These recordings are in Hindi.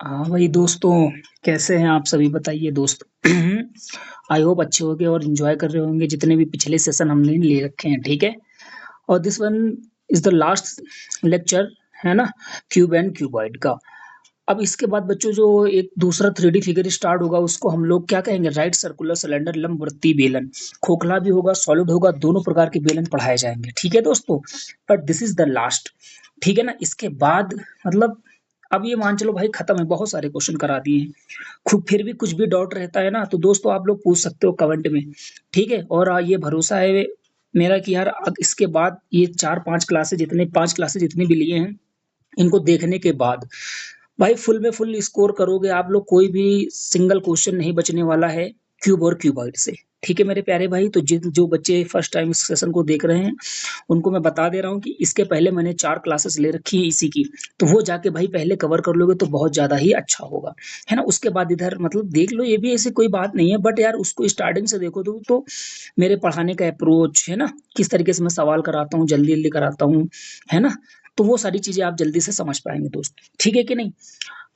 हाँ भाई दोस्तों, कैसे हैं आप सभी बताइए दोस्त। आई होप अच्छे होंगे और एंजॉय कर रहे होंगे जितने भी पिछले सेशन हमने ले रखे हैं, ठीक है। और this one is the last lecture, है ना, क्यूब एंड क्यूबॉइड का। अब इसके बाद बच्चों जो एक दूसरा थ्री डी फिगर स्टार्ट होगा उसको हम लोग क्या कहेंगे, राइट सर्कुलर सिलेंडर लंबवृत्तीय बेलन। खोखला भी होगा, सॉलिड होगा, दोनों प्रकार के बेलन पढ़ाए जाएंगे, ठीक है दोस्तों। But this is the last, ठीक है ना। इसके बाद मतलब अब ये मान चलो भाई खत्म है, बहुत सारे क्वेश्चन करा दिए हैं। खूब फिर भी कुछ भी डाउट रहता है ना तो दोस्तों आप लोग पूछ सकते हो कमेंट में, ठीक है। और ये भरोसा है मेरा कि यार अब इसके बाद ये चार पांच क्लासेज जितने पांच क्लासेज जितने भी लिए हैं इनको देखने के बाद भाई फुल में फुल स्कोर करोगे आप लोग, कोई भी सिंगल क्वेश्चन नहीं बचने वाला है क्यूब और क्यूबॉइड से, ठीक है मेरे प्यारे भाई। तो जिन जो बच्चे फर्स्ट टाइम इस सेशन को देख रहे हैं उनको मैं बता दे रहा हूँ कि इसके पहले मैंने चार क्लासेस ले रखी है इसी की, तो वो जाके भाई पहले कवर कर लोगे तो बहुत ज्यादा ही अच्छा होगा, है ना। उसके बाद इधर मतलब देख लो, ये भी ऐसी कोई बात नहीं है, बट यार उसको स्टार्टिंग से देखो तो मेरे पढ़ाने का अप्रोच है ना, किस तरीके से मैं सवाल कराता हूँ, जल्दी जल्दी कराता हूँ, है ना। तो वो सारी चीजें आप जल्दी से समझ पाएंगे दोस्त, ठीक है कि नहीं।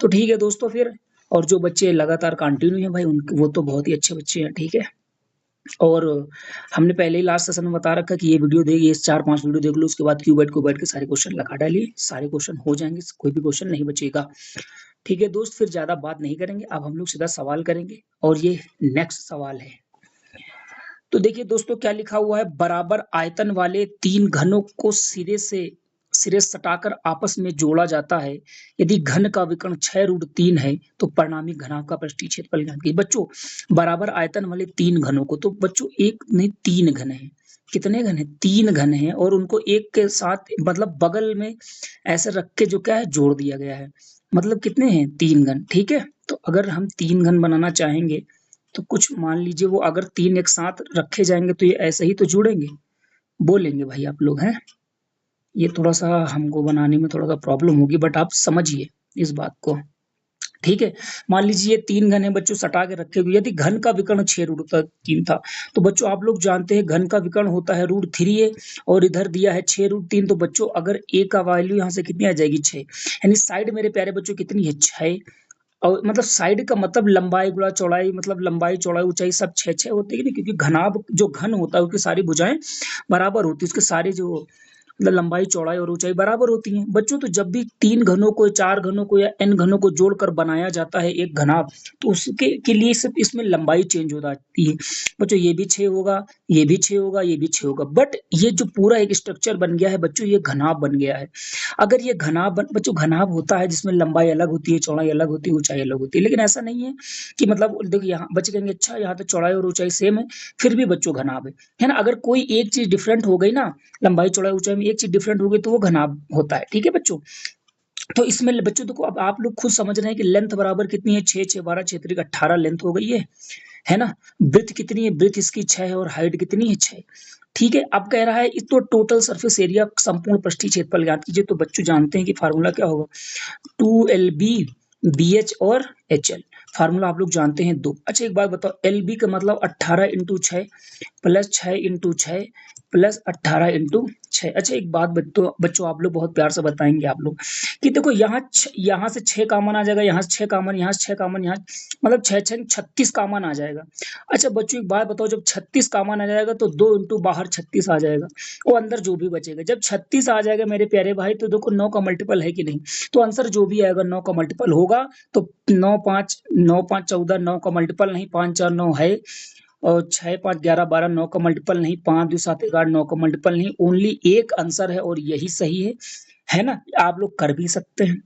तो ठीक है दोस्तों फिर, और जो बच्चे लगातार कंटिन्यू हैं भाई उनके वो तो बहुत ही अच्छे बच्चे हैं, ठीक है। और हमने पहले ही लास्ट सेशन में बता रखा कि ये वीडियो देख, ये चार पांच वीडियो देख लो, उसके बाद क्यूबेट क्यूबेट के सारे क्वेश्चन लगा डालिए, सारे क्वेश्चन हो जाएंगे, कोई भी क्वेश्चन नहीं बचेगा, ठीक है दोस्त। फिर ज्यादा बात नहीं करेंगे, अब हम लोग सीधा सवाल करेंगे। और ये नेक्स्ट सवाल है, तो देखिए दोस्तों क्या लिखा हुआ है, बराबर आयतन वाले तीन घनों को सिरे सटाकर आपस में जोड़ा जाता है। यदि घन का विकर्ण 6√3 है तो परिणामी घनाभ का पृष्ठीय क्षेत्रफल ज्ञात कीजिए। बच्चों बराबर आयतन वाले तीन घनों को, तो बच्चों एक नहीं तीन घन है। कितने घन है? तीन घन है, और उनको एक के साथ मतलब बगल में ऐसे रख के जो क्या है जोड़ दिया गया है। मतलब कितने हैं? तीन घन, ठीक है। तो अगर हम तीन घन बनाना चाहेंगे तो कुछ मान लीजिए वो अगर तीन एक साथ रखे जाएंगे तो ये ऐसे ही तो जुड़ेंगे, बोलेंगे भाई आप लोग हैं। ये थोड़ा सा हमको बनाने में थोड़ा सा प्रॉब्लम होगी, बट आप समझिए इस बात को, ठीक है। मान लीजिए ये तीन घन है बच्चों, सटा के रखे हुए, यदि घन का विकर्ण 6√3 था तो बच्चों आप लोग जानते हैं घन का विकर्ण होता है √3 है, और इधर दिया है 6√3, तो बच्चों अगर ए का वैल्यू यहाँ से कितनी आ जाएगी 6, यानी साइड मेरे प्यारे बच्चों कितनी है 6। और मतलब साइड का मतलब लंबाई गुणा चौड़ाई, मतलब लंबाई चौड़ाई ऊंचाई सब छः छः होती है कि नहीं, क्योंकि घनाभ जो घन होता है उसकी सारी भुजाएं बराबर होती है, उसके सारे जो मतलब लंबाई चौड़ाई और ऊंचाई बराबर होती हैं बच्चों। तो जब भी तीन घनों को, चार घनों को या एन घनों को जोड़कर बनाया जाता है एक घनाभ, तो उसके के लिए सिर्फ इसमें लंबाई चेंज हो जाती है बच्चों। ये भी 6 होगा, ये भी 6 होगा, ये भी 6 होगा, बट ये जो पूरा एक स्ट्रक्चर बन गया है बच्चों, ये घनाभ बन गया है। अगर ये घनाभ बच्चों घनाभ होता है जिसमें लंबाई अलग होती है, चौड़ाई अलग होती है, ऊंचाई अलग होती है, लेकिन ऐसा नहीं है कि मतलब देखो यहाँ बच्चे कहेंगे अच्छा यहाँ तो चौड़ाई और ऊंचाई सेम है फिर भी बच्चों घनाभ है ना। अगर कोई एक चीज डिफरेंट हो गई ना, लंबाई चौड़ाई ऊंचाई में एक चीज डिफरेंट हो गई तो वो घनाभ होता है, ठीक है बच्चों। तो इसमें बच्चों देखो अब आप लोग खुद समझ रहे हैं कि लेंथ बराबर कितनी है, 6 6 12 6 18 लेंथ हो गई है ना। ब्रेथ कितनी है, ब्रेथ इसकी 6 है, और हाइट कितनी है 6, ठीक है। अब कह रहा है इस तो टोटल सरफेस एरिया संपूर्ण पृष्ठीय क्षेत्रफल ज्ञात कीजिए। तो बच्चों जानते हैं कि फार्मूला क्या होगा, 2LB BH और HL, फार्मूला आप लोग जानते हैं दो। अच्छा एक बात बताओ, LB का मतलब 18 × 6 प्लस 6 × 6 प्लस 18 × 6। अच्छा एक बात बच्चों आप लोग बहुत प्यार से बताएंगे आप लोग कि देखो यहाँ से 6 कॉमन आ जाएगा, यहाँ से 6 कॉमन, यहाँ से 6 कॉमन, यहाँ मतलब 6 6 36 कॉमन आ जाएगा। अच्छा बच्चों एक बात बताओ, जब 36 कॉमन आ जाएगा तो 2 × बाहर 36 आ जाएगा, वो अंदर जो भी बचेगा। जब 36 आ जाएगा मेरे प्यारे भाई तो देखो 9 का मल्टीपल है कि नहीं, तो आंसर जो भी आएगा 9 का मल्टीपल होगा। तो 9 5 14, 9 का मल्टीपल नहीं, 5 4 9 है, और 6 5 11 12, 9 का मल्टीपल नहीं, 5 2 7 11, 9 का मल्टीपल नहीं, ओनली एक आंसर है और यही सही है ना। आप लोग कर भी सकते हैं,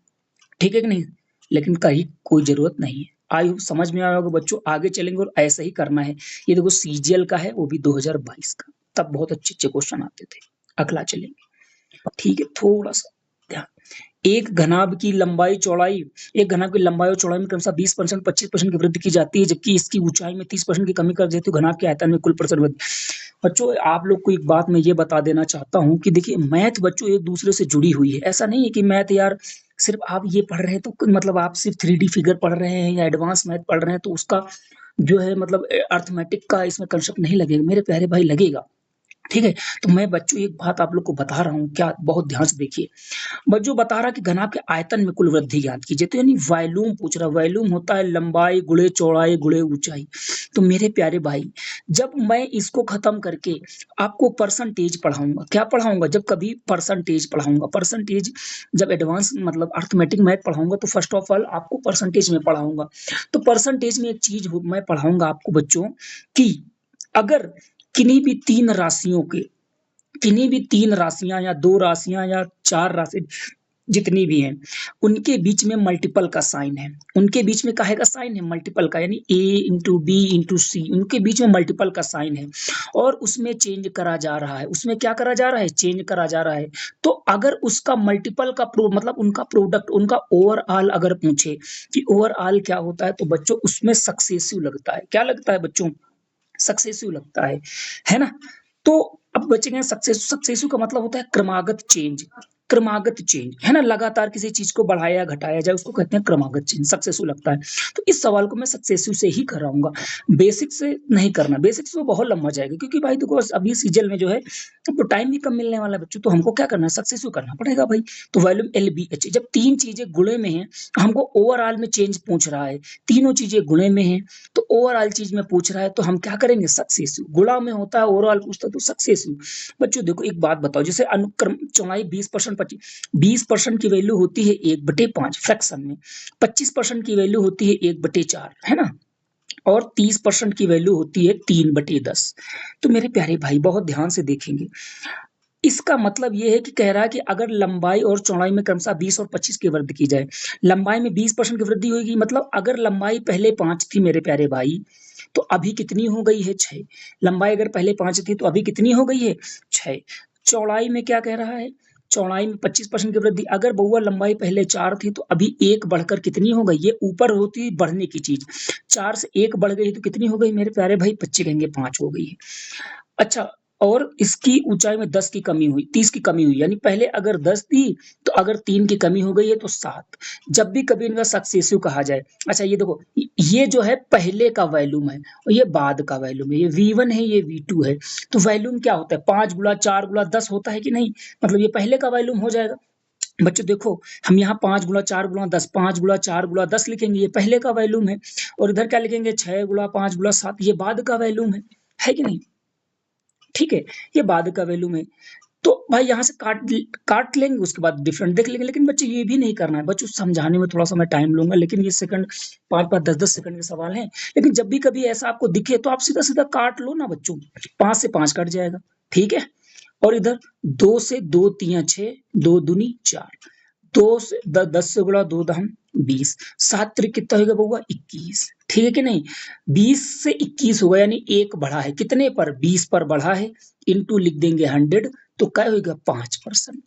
ठीक है कि नहीं, लेकिन कहीं कोई जरूरत नहीं है। आई होप समझ में आया होगा बच्चों, आगे चलेंगे और ऐसा ही करना है। ये देखो सीजीएल का है, वो भी 2022 का, तब बहुत अच्छे अच्छे क्वेश्चन आते थे। अगला चलेंगे, ठीक है, थोड़ा सा ध्यान। एक घनाभ की लंबाई चौड़ाई, एक घनाभ की लंबाई और चौड़ाई में क्रमशः 20% 25% की वृद्धि की जाती है, जबकि इसकी ऊंचाई में 30% की कमी कर देती है घनाभ के आयतन में कुल परसेंट वृद्धि। बच्चों आप लोग को एक बात मैं ये बता देना चाहता हूँ कि देखिए मैथ बच्चों एक दूसरे से जुड़ी हुई है। ऐसा नहीं है कि मैथ यार सिर्फ आप ये पढ़ रहे हैं तो मतलब आप सिर्फ 3D फिगर पढ़ रहे हैं या एडवांस मैथ पढ़ रहे हैं तो उसका जो है मतलब अर्थमेटिक का इसमें कंसेप्ट नहीं लगेगा मेरे प्यारे भाई, लगेगा। ठीक है? तो मैं बच्चों एक बात आप लोग को बता रहा हूँ, क्या बहुत ध्यान से देखिए। बच्चों बता रहा कि घनाभ के आयतन में कुल वृद्धि ज्ञात कीजिए, तो यानी वॉल्यूम पूछ रहा है। वॉल्यूम होता है लंबाई गुणे चौड़ाई गुणे ऊंचाई। तो मेरे प्यारे भाई, जब मैं इसको खत्म करके आपको परसेंटेज पढ़ाऊंगा, क्या पढ़ाऊंगा, जब कभी परसेंटेज पढ़ाऊंगा, परसेंटेज जब एडवांस मतलब अर्थमेटिक मैथ पढ़ाऊंगा तो फर्स्ट ऑफ ऑल आपको परसेंटेज में पढ़ाऊंगा। तो परसेंटेज में एक चीज मैं पढ़ाऊंगा आपको बच्चों कि अगर किन्हीं भी तीन राशियों के, किन्हीं भी तीन राशियां या दो राशियां या चार राशि जितनी भी हैं, उनके बीच में मल्टीपल का साइन है, उनके बीच में काहे का साइन है, मल्टीपल का, यानी ए इंटू बी इंटू सी, उनके बीच में मल्टीपल का साइन है और उसमें चेंज करा जा रहा है, उसमें क्या करा जा रहा है, चेंज करा जा रहा है। तो अगर उसका मल्टीपल का मतलब उनका प्रोडक्ट, उनका ओवरऑल अगर पूछे कि ओवरऑल क्या होता है, तो बच्चों उसमें सक्सेसिव लगता है। क्या लगता है बच्चों, सक्सेसिव लगता है ना? तो अब बचेंगे सक्सेस, सक्सेसिव का मतलब होता है क्रमागत चेंज, क्रमागत चेंज है ना, लगातार किसी चीज को बढ़ाया घटाया जाए उसको कहते हैं क्रमागत चेंज, सक्सेसिव लगता है। तो इस सवाल को मैं सक्सेसिव से ही कराऊंगा, बेसिक से नहीं करना, बेसिक से वो बहुत लंबा जाएगा, क्योंकि भाई देखो अभी सीजन में जो है तो टाइम भी कम मिलने वाला है बच्चों, तो हमको क्या करना है, सक्सेसिव करना पड़ेगा भाई। तो वॉल्यूम एल बी एच, जब तीन चीजें गुणे में है तो हमको ओवरऑल में चेंज पूछ रहा है, तीनों चीजें गुणे में है तो ओवरऑल चीज में पूछ रहा है, तो हम क्या करेंगे, सक्सेसिव। गुणा में होता है ओवरऑल पूछता है तो सक्सेसिव। बच्चों देखो एक बात बताओ, जैसे अनुक्रम चौड़ाई 20%, 20% की वैल्यू होती है 1/5 फ्रैक्शन में, 25% की वैल्यू होती है 1/4, है ना, और 30% की वैल्यू होती है 3/10। तो मेरे प्यारे भाई बहुत ध्यान से देखेंगे, इसका मतलब ये है कि कह रहा है कि अगर लंबाई और चौड़ाई में क्रमशः 20 और 25 की वृद्धि की जाए, लंबाई में 20% की वृद्धि होगी, मतलब अगर लंबाई पहले 5 थी मेरे प्यारे भाई, तो अभी कितनी हो गई है, 6। लंबाई अगर पहले 5 थी तो अभी कितनी हो गई है, 6। चौड़ाई में क्या कह रहा है, चौड़ाई में 25% की वृद्धि, अगर बउआ लंबाई पहले 4 थी तो अभी 1 बढ़कर कितनी हो गई, ये ऊपर होती बढ़ने की चीज, 4 से 1 बढ़ गई तो कितनी हो गई मेरे प्यारे भाई, बच्चे कहेंगे 5 हो गई है। अच्छा, और इसकी ऊंचाई में 10 की कमी हुई, 30 की कमी हुई, यानी पहले अगर 10 थी तो अगर 3 की कमी हो गई है तो 7। जब भी कभी इनका सक्सेसिव कहा जाए, अच्छा ये देखो, ये जो है पहले का वैल्यूम है और ये बाद का वैल्यूम है, ये V1 है ये V2 है। तो वैल्यूम क्या होता है, 5 गुना 4 गुना 10 होता है कि नहीं, मतलब ये पहले का वैल्यूम हो जाएगा। बच्चों देखो, हम यहाँ 5 गुना 4 गुना 10, 5 गुना 4 गुना 10 लिखेंगे, ये पहले का वैल्यूम है, और इधर क्या लिखेंगे, 6 गुना 5 गुना 7, ये बाद का वैल्यूम है कि नहीं, ठीक है, ये बाद का वैल्यूम है। तो भाई यहाँ से काट लेंगे, उसके बाद डिफरेंट देख लेंगे, लेकिन बच्चे ये भी नहीं करना है बच्चों, समझाने में थोड़ा सा मैं टाइम लूंगा, लेकिन ये सेकंड 5-5 10-10 सेकंड के सवाल हैं। लेकिन जब भी कभी ऐसा आपको दिखे तो आप सीधा सीधा काट लो ना बच्चों, 5 से 5 कट जाएगा, ठीक है। और इधर 2 से 2 तिया 6, 2 दूनी 4, 2 से 10 से गुणा 2 दहम 20, 7 त्रिक कितना होगा बउआ, 21, ठीक है कि नहीं। 20 से 21 होगा, यानी एक बढ़ा है, कितने पर, 20 पर बढ़ा है, इनटू लिख देंगे 100, तो क्या होगा, 5%,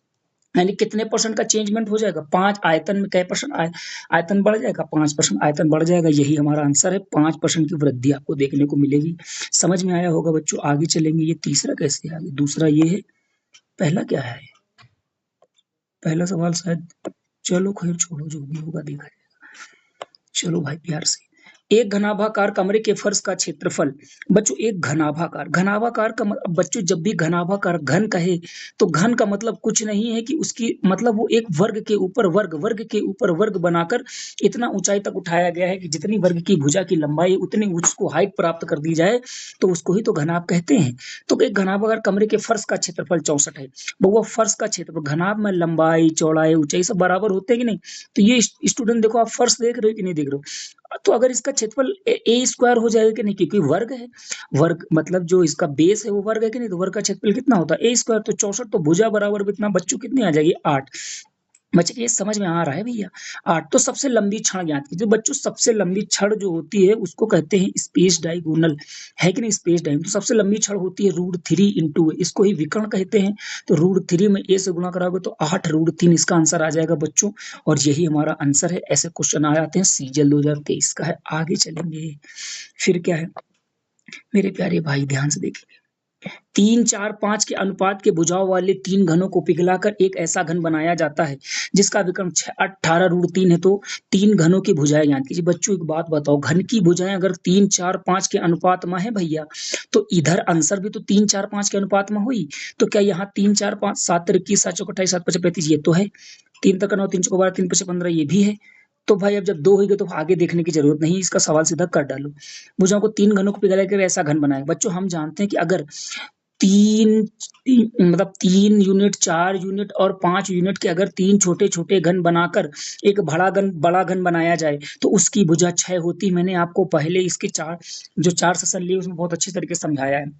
यानी कितने परसेंट का चेंजमेंट हो जाएगा, 5। आयतन में कै परसेंट आयतन बढ़ जाएगा, 5% आयतन बढ़ जाएगा, यही हमारा आंसर है, 5% की वृद्धि आपको देखने को मिलेगी। समझ में आया होगा बच्चों, आगे चलेंगे, ये तीसरा कैसे आगे, दूसरा ये है, पहला क्या है, पहला सवाल शायद, चलो खैर छोड़ो, जो भी होगा देखा जाएगा। चलो भाई प्यार से, एक घनाभाकार कमरे के फर्श का क्षेत्रफल, बच्चों एक घनाभाकार, घनाभाकार का मतलब, बच्चों जब भी घनाभाकार घन कहे तो घन का मतलब कुछ नहीं है कि उसकी मतलब वो एक वर्ग के ऊपर वर्ग, वर्ग के ऊपर वर्ग बनाकर इतना ऊंचाई तक उठाया गया है कि जितनी वर्ग की भुजा की लंबाई उतनी उसको हाइट प्राप्त कर दी जाए, तो उसको ही तो घनाभ कहते हैं। तो एक घनाभाकार कमरे के फर्श का क्षेत्रफल 64 है, वो फर्श का क्षेत्रफल, घनाभ में लंबाई चौड़ाई ऊंचाई सब बराबर होते हैं कि नहीं। तो ये स्टूडेंट देखो, आप फर्श देख रहे हो कि नहीं देख रहे हो, तो अगर इसका क्षेत्रफल ए स्क्वायर हो जाएगा कि नहीं, क्योंकि वर्ग है, वर्ग मतलब जो इसका बेस है वो वर्ग है कि नहीं, तो वर्ग का क्षेत्रफल कितना होता है, ए स्क्वायर, तो 64, तो भुजा बराबर कितना बच्चों कितनी आ जाएगी, 8। बच्चे ये समझ में आ रहा है भैया, 8। तो सबसे लंबी छड़ ज्ञात कीजिए बच्चों, सबसे लंबी छड़ जो होती है उसको कहते हैं स्पेस डायगोनल, है कि नहीं, स्पेस डायगोनल। तो सबसे लंबी छड़ होती है √3 × इसको ही विकर्ण कहते हैं। तो √3 में ए से गुणा कराओगे तो 8 √3 इसका आंसर आ जाएगा बच्चों, और यही हमारा आंसर है। ऐसे क्वेश्चन आ जाते हैं, सीजल 2023 का है। आगे चलेंगे, फिर क्या है मेरे प्यारे भाई, ध्यान से देखिए, 3, 4, 5 के अनुपात के भुजाओं वाले 3 घनों को पिघलाकर एक ऐसा घन बनाया जाता है जिसका विकर्ण 18√3 है। तो 3 घनों की भुजाएं ज्ञात कीजिए। बच्चों एक बात बताओ, घन की भुजाएं अगर 3, 4, 5 के अनुपात में है भैया, तो इधर आंसर भी तो 3, 4, 5 के अनुपात में हुई। तो क्या यहाँ 3, 4, 5, 7, 21, 7, 28, 7, 5, 35 ये तो है। 3 तक 9, 3 चौको 12, 3, 5, 15 ये भी है। तो भाई अब जब 2 हो गए तो आगे देखने की जरूरत नहीं, इसका सवाल सीधा कर डालो। भुजाओं को 3 घनों को पिघला कर ऐसा घन बनाएगा। बच्चों हम जानते हैं कि अगर 3 3 यूनिट, 4 यूनिट और 5 यूनिट के अगर 3 छोटे-छोटे घन बनाकर एक बड़ा घन बनाया जाए तो उसकी भुजा 6 होती। मैंने आपको पहले इसके 4 जो 4 सेशन लिए उसमें बहुत अच्छी तरीके से समझाया है।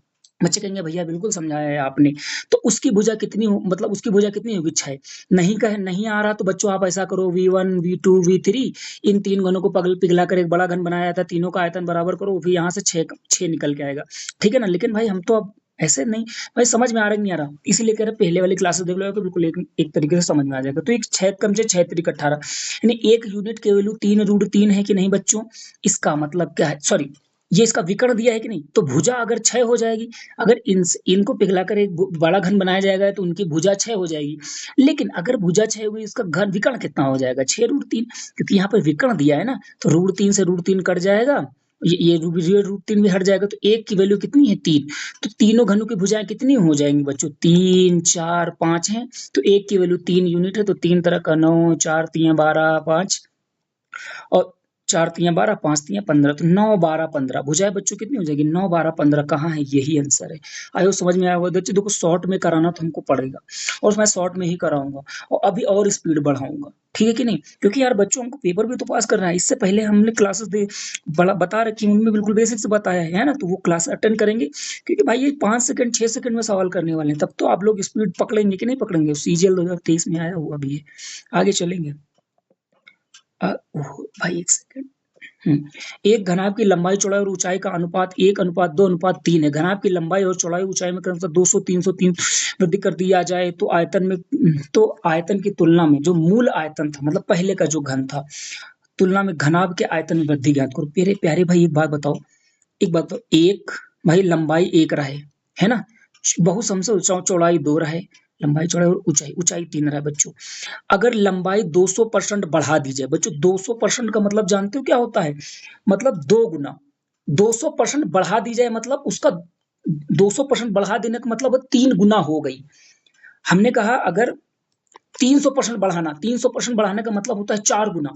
बच्चे कहेंगे भैया बिल्कुल समझाया है आपने। तो उसकी भुजा कितनी हो, मतलब उसकी भुजा कितनी होगी? 6। नहीं आ रहा तो बच्चों आप ऐसा करो, V1, V2, V3 इन 3 घनों को पिघला कर एक बड़ा घन बनाया जाता है। तीनों का आयतन बराबर करो, फिर यहाँ से 6 निकल के आएगा। ठीक है ना? लेकिन भाई हम तो अब ऐसे नहीं, भाई समझ में आ रहा है नहीं आ रहा, इसीलिए कह रहे पहले वाली क्लासेस देख लो तो बिल्कुल एक तरीके से समझ में आ जाएगा। तो एक 6 कम से 6 त्रिक 18 यानी 1 यूनिट के वैल्यू 3√3 है कि नहीं बच्चों? इसका मतलब क्या है? सॉरी, ये इसका विकर्ण दिया है कि नहीं? तो भुजा अगर 6 हो जाएगी, अगर इनको पिघलाकर एक बड़ा घन बनाया जाएगा तो उनकी भुजा 6 हो जाएगी। लेकिन अगर भुजा 6 हुई, इसका घन विकर्ण कितना हो जाएगा? 6√3, क्योंकि यहाँ पर विकर्ण दिया है ना, तो √3 से √3 कट जाएगा, ये √3 भी हट जाएगा, तो 1 की वैल्यू कितनी है? 3। तो तीनों घनों की भुजाएं कितनी हो जाएंगी बच्चों? 3, 4, 5 है, तो 1 की वैल्यू 3 यूनिट है, तो 3 तरह का 9, 4 तियां 12, 5 और 4 तियां 12, 5 तियां 15, तो 9, 12, 15 भुजाएं बच्चों कितनी हो जाएगी? 9, 12, 15 कहाँ है? यही आंसर है। आयो समझ में आया होगा बच्चों। देखो शॉर्ट में कराना तो हमको पड़ेगा और मैं शॉर्ट में ही कराऊंगा और अभी और स्पीड बढ़ाऊंगा, ठीक है कि नहीं? क्योंकि यार बच्चों हमको पेपर भी तो पास करना है। इससे पहले हमने क्लासेस दे बड़ा बता रखी, उनमें बिल्कुल बेसिक से बताया है ना, तो वो क्लास अटेंड करेंगे, क्योंकि भाई ये 5 सेकंड 6 सेकंड में सवाल करने वाले हैं, तब तो आप लोग स्पीड पकड़ेंगे कि नहीं पकड़ेंगे? सीजीएल 2023 में आया हुआ भी है। आगे चलेंगे। भाई एक सेकंड। एक घनाभ की लंबाई, चौड़ाई और ऊंचाई का अनुपात 1:2:3 है। घनाभ की लंबाई और चौड़ाई ऊंचाई में क्रमशः 200, 303 वृद्धि कर दिया जाए तो आयतन की तुलना में जो मूल आयतन था, मतलब पहले का जो घन था, तुलना में घनाभ के आयतन में वृद्धि ज्ञात करो। मेरे प्यारे भाई एक बात बताओ, एक भाई लंबाई 1 रहे, है ना? बहुसम से चौड़ाई 2 रहे, लंबाई चौड़ाई और ऊंचाई 3 रहे बच्चों। अगर लंबाई 200% बढ़ा दी जाए बच्चों, 200% का मतलब जानते हो क्या होता है? मतलब 2 गुना। 200% बढ़ा दी जाए मतलब उसका 200% बढ़ा देने का मतलब 3 गुना हो गई। हमने कहा अगर 300% बढ़ाना, 300% बढ़ाने का मतलब होता है 4 गुना।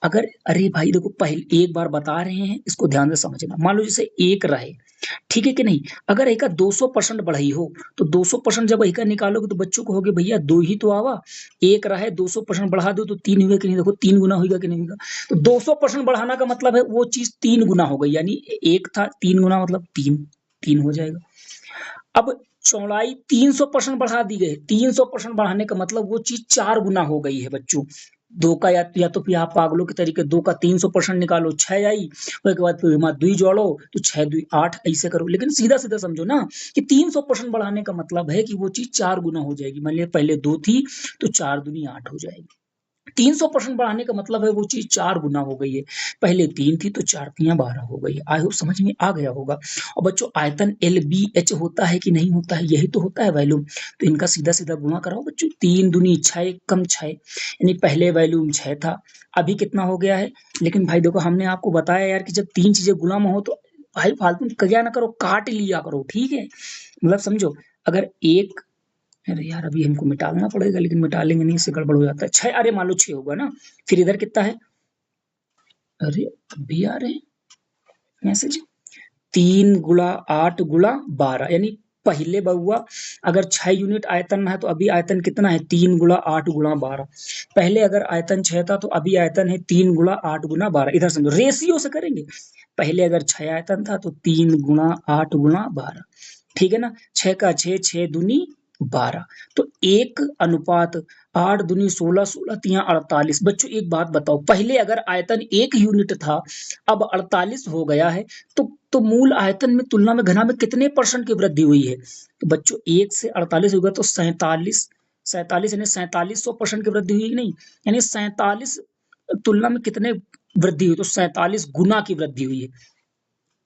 अगर अरे भाई देखो, पहले एक बार बता रहे हैं, इसको ध्यान से समझना। मान लो जैसे 1 रहे, ठीक है कि नहीं? अगर एक 200% बढ़ाई हो तो 200% जब एक निकालोगे तो बच्चों को होगे भैया 2 ही तो आवा। 1 रहा है 200% बढ़ा दो तो 3 हुआ कि नहीं? देखो 3 गुना होगा कि नहीं होगा? तो 200% बढ़ाना का मतलब है वो चीज 3 गुना हो गई, यानी 1 था 3 गुना मतलब 3 हो जाएगा। अब चौड़ाई 300% बढ़ा दी गई, 300% बढ़ाने का मतलब वो चीज 4 गुना हो गई है बच्चों। दो का या तो फिर आप पागलों के तरीके 2 का 300% निकालो 6 आई, उसके बाद फिर वहां 2 जोड़ो तो 6 2 8 ऐसे करो। लेकिन सीधा सीधा समझो ना कि 300% बढ़ाने का मतलब है कि वो चीज 4 गुना हो जाएगी। मान लिया पहले 2 थी तो 4 दूनी 8 हो जाएगी। 300% बढ़ाने का मतलब है वो चीज 4 गुना हो गई है। पहले 3 थी तो 4 तियां 12 हो गई है। आई होप समझ में आ गया होगा। और बच्चों आयतन LBH होता है कि नहीं होता है? यही तो होता है वैल्यूम। तो इनका सीधा सीधा गुणा कराओ बच्चों। 3 दूनी 6 कम 6, यानी पहले वैल्यूम 6 था, अभी कितना हो गया है? लेकिन भाई देखो हमने आपको बताया यार कि जब 3 चीजें गुणा में हो तो भाई फालतू क्या ना करो, काट लिया करो, ठीक है? मतलब समझो, अगर एक, अरे यार अभी हमको मिटाना पड़ेगा, लेकिन मिटा लेंगे नहीं, इससे गड़बड़ हो जाता है। 6, अरे मान लो 6 होगा ना, फिर इधर कितना है? अरे अभी आ रहे हैं मैसेज। 3 × 8 × 12, यानी पहले बउआ अगर 6 यूनिट आयतन में है तो अभी आयतन कितना है? 3 × 8 × 12। पहले अगर आयतन 6 था तो अभी आयतन है 3 × 8 × 12। इधर समझो रेशियो से करेंगे। पहले अगर 6 आयतन था तो 3 × 8 × 12, ठीक है ना? 6 का 6, 6 दूनी 12, तो 1:8 दूनी 16, 16 तियां 48। बच्चों एक बात बताओ, पहले अगर आयतन 1 यूनिट था, अब 48 हो गया है, तो मूल आयतन में तुलना में घना में कितने परसेंट की वृद्धि हुई है? तो बच्चों 1 से 48 होगा तो 47, 47 यानी 4700% की वृद्धि हुई कि नहीं? यानी 47 तुलना में कितने वृद्धि हुई? तो 47 गुना की वृद्धि हुई है।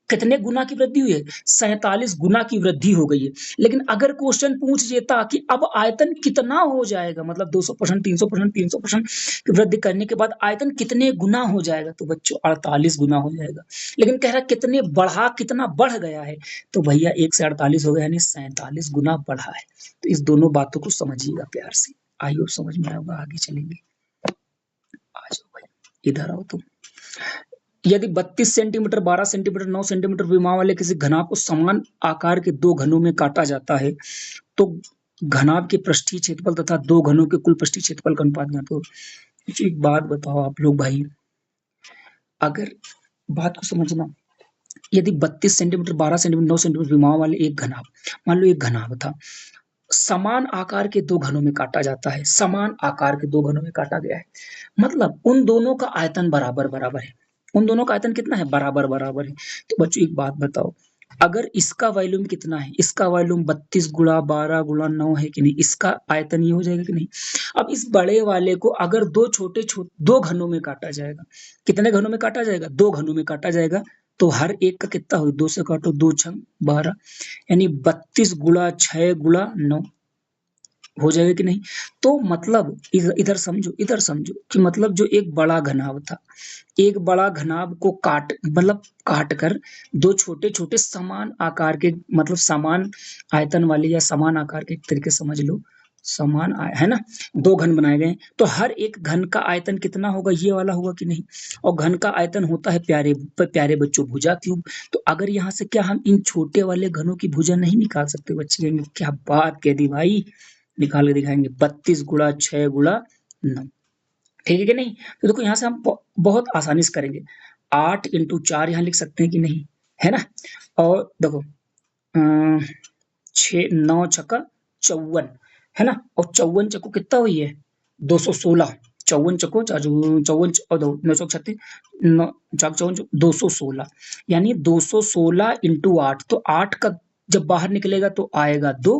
कितने गुना की वृद्धि हुई है? 47 गुना की वृद्धि हो गई है। लेकिन अगर क्वेश्चन पूछ देता कि अब आयतन कितना हो जाएगा, मतलब 200%, 300%, 300% की वृद्धि करने के बाद आयतन कितने गुना हो जाएगा, तो बच्चों 48 गुना हो जाएगा। लेकिन कह रहा कितना बढ़ गया है, तो भैया 1 से 48 हो गया, यानी 47 गुना बढ़ा है। तो इस दोनों बातों को समझिएगा प्यार से। आई होप समझ में आएगा। आगे चलेंगे। आ जाओ भाई, इधर आओ तुम। यदि 32 सेंटीमीटर, 12 सेंटीमीटर, 9 सेंटीमीटर विमाओं वाले किसी घनाभ को समान आकार के दो घनों में काटा जाता है, तो घनाभ के पृष्ठीय क्षेत्रफल तथा दो घनों के कुल पृष्ठीय क्षेत्रफल का अनुपात ज्ञात करो। एक बात बताओ आप लोग भाई, अगर बात को समझना, यदि 32 सेंटीमीटर, 12 सेंटीमीटर, 9 सेंटीमीटर विमाओं वाले एक घनाभ, मान लो एक घनाभ था, समान आकार के दो घनों में काटा जाता है, समान आकार के दो घनों में काटा गया है, मतलब उन दोनों का आयतन बराबर बराबर है। उन दोनों का आयतन कितना है? बराबर बराबर है। तो बच्चों एक बात बताओ, अगर इसका वॉल्यूम कितना है? इसका वॉल्यूम 32 गुणा 12 गुणा 9 है कि नहीं? इसका आयतन ये हो जाएगा कि नहीं? अब इस बड़े वाले को अगर दो घनों में काटा जाएगा, कितने घनों में काटा जाएगा? दो घनों में काटा जाएगा, तो हर एक का कितना हो? 2 से काटो, 2 छंग 12, यानी 32 गुणा 6 गुणा 9 हो जाएगा कि नहीं? तो मतलब इधर समझो कि मतलब जो एक बड़ा घनाभ था, एक बड़ा घनाभ को काट कर दो छोटे छोटे समान आकार के, मतलब समान आयतन वाले या समान आकार के, एक तरीके समझ लो, है ना, दो घन बनाए गए, तो हर एक घन का आयतन कितना होगा? ये वाला होगा कि नहीं? और घन का आयतन होता है प्यारे बच्चों भुजा क्यूब। तो अगर यहाँ से क्या हम इन छोटे वाले घनों की भुजा नहीं निकाल सकते? बच्चे कहेंगे क्या बात कह दी भाई, निकाल के दिखाएंगे। 32 गुणा 6 गुणा 9, ठीक है कि नहीं? तो देखो यहाँ से हम बहुत आसानी से करेंगे। 8 इंटू 4 यहाँ लिख सकते हैं कि नहीं, है ना? और देखो 9 छक्का 54, है ना? और 54 चक्को कितना हुई है? 216। 54 चक्को 54 और 9 चौक 36, 9 चार 54, 216, यानी 216 इंटू 8, तो 8 का जब बाहर निकलेगा तो आएगा 2,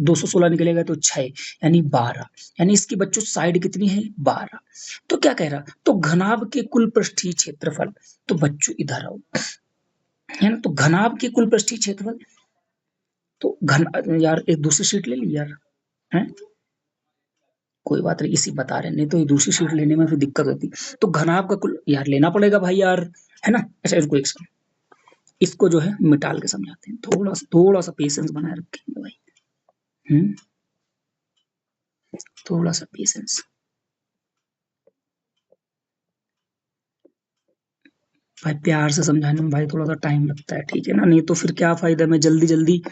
216 निकलेगा तो 6, यानी 12, यानी इसकी बच्चों साइड कितनी है? 12। तो क्या कह रहा? तो घनाभ के कुल पृष्ठीय क्षेत्रफल, तो बच्चों इधर आओ, है ना? तो घनाभ के कुल पृष्ठीय क्षेत्रफल, तो यार एक दूसरी शीट ले ली यार, है कोई बात नहीं, इसी बता रहे, नहीं तो ये दूसरी शीट लेने में फिर दिक्कत होती। तो घनाभ का कुल यार लेना पड़ेगा भाई यार, है ना? अच्छा इसको एक सेकंड, इसको जो है मिटाल के समझाते हैं, थोड़ा सा पेशेंस बनाए रखेंगे भाई। थोड़ा सा पेशेंस, भाई प्यार से समझाने में भाई थोड़ा सा टाइम लगता है, ठीक है ना? नहीं तो फिर क्या फायदा, मैं जल्दी जल्दी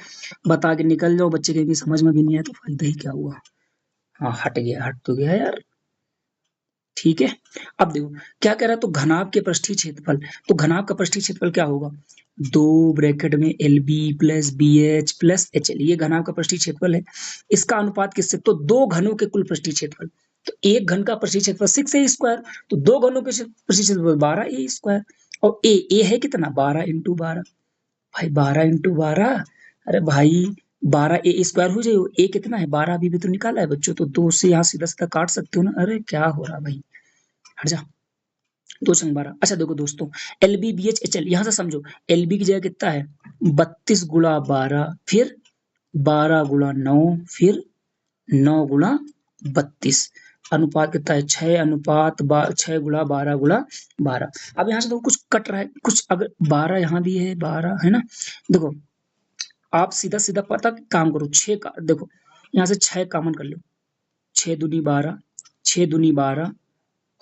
बता के निकल जाऊं, बच्चे कहेंगे समझ में भी नहीं आया, तो फायदा ही क्या हुआ? हाँ हट तो गया यार, ठीक है। अब देखो क्या कह रहा है, तो घनाभ के पृष्ठीय क्षेत्रफल, तो घनाभ का पृष्ठीय क्षेत्रफल क्या होगा? 2 ब्रैकेट में LB plus BH plus HL, ये घनाभ का पृष्ठीय क्षेत्रफल है। इसका अनुपात किससे? तो दो घनों के कुल पृष्ठीय क्षेत्रफल, तो एक घन का पृष्ठीय क्षेत्रफल 6A स्क्वायर, तो दो घनों के पृष्ठीय क्षेत्रफल 12A स्क्वायर, और ए है कितना? 12 इंटू 12, भाई 12 इंटू 12, अरे भाई 12A स्क्वायर हो जाएगा। ए कितना है? 12 अभी भी तो निकाला है बच्चों, तो 2 से यहाँ सीधा सीधा काट सकते हो ना। अरे क्या हो रहा भाई, हट जा, 2 छंग 12। अच्छा देखो दोस्तों, LB BH HL, यहाँ से समझो, LB की जगह कितना है? 32 गुणा 12, फिर 12 गुणा 9, फिर 9 गुणा 32, अनुपात कितना है? 6 अनुपात 6 गुणा 12 गुणा 12। अब यहाँ से देखो कुछ कट रहा है, कुछ अगर 12 यहाँ भी है, 12 है ना? देखो आप सीधा सीधा पता काम करो, 6 का देखो यहाँ से 6 कॉमन कर लो, 6 दूनी 12, 6 दूनी 12,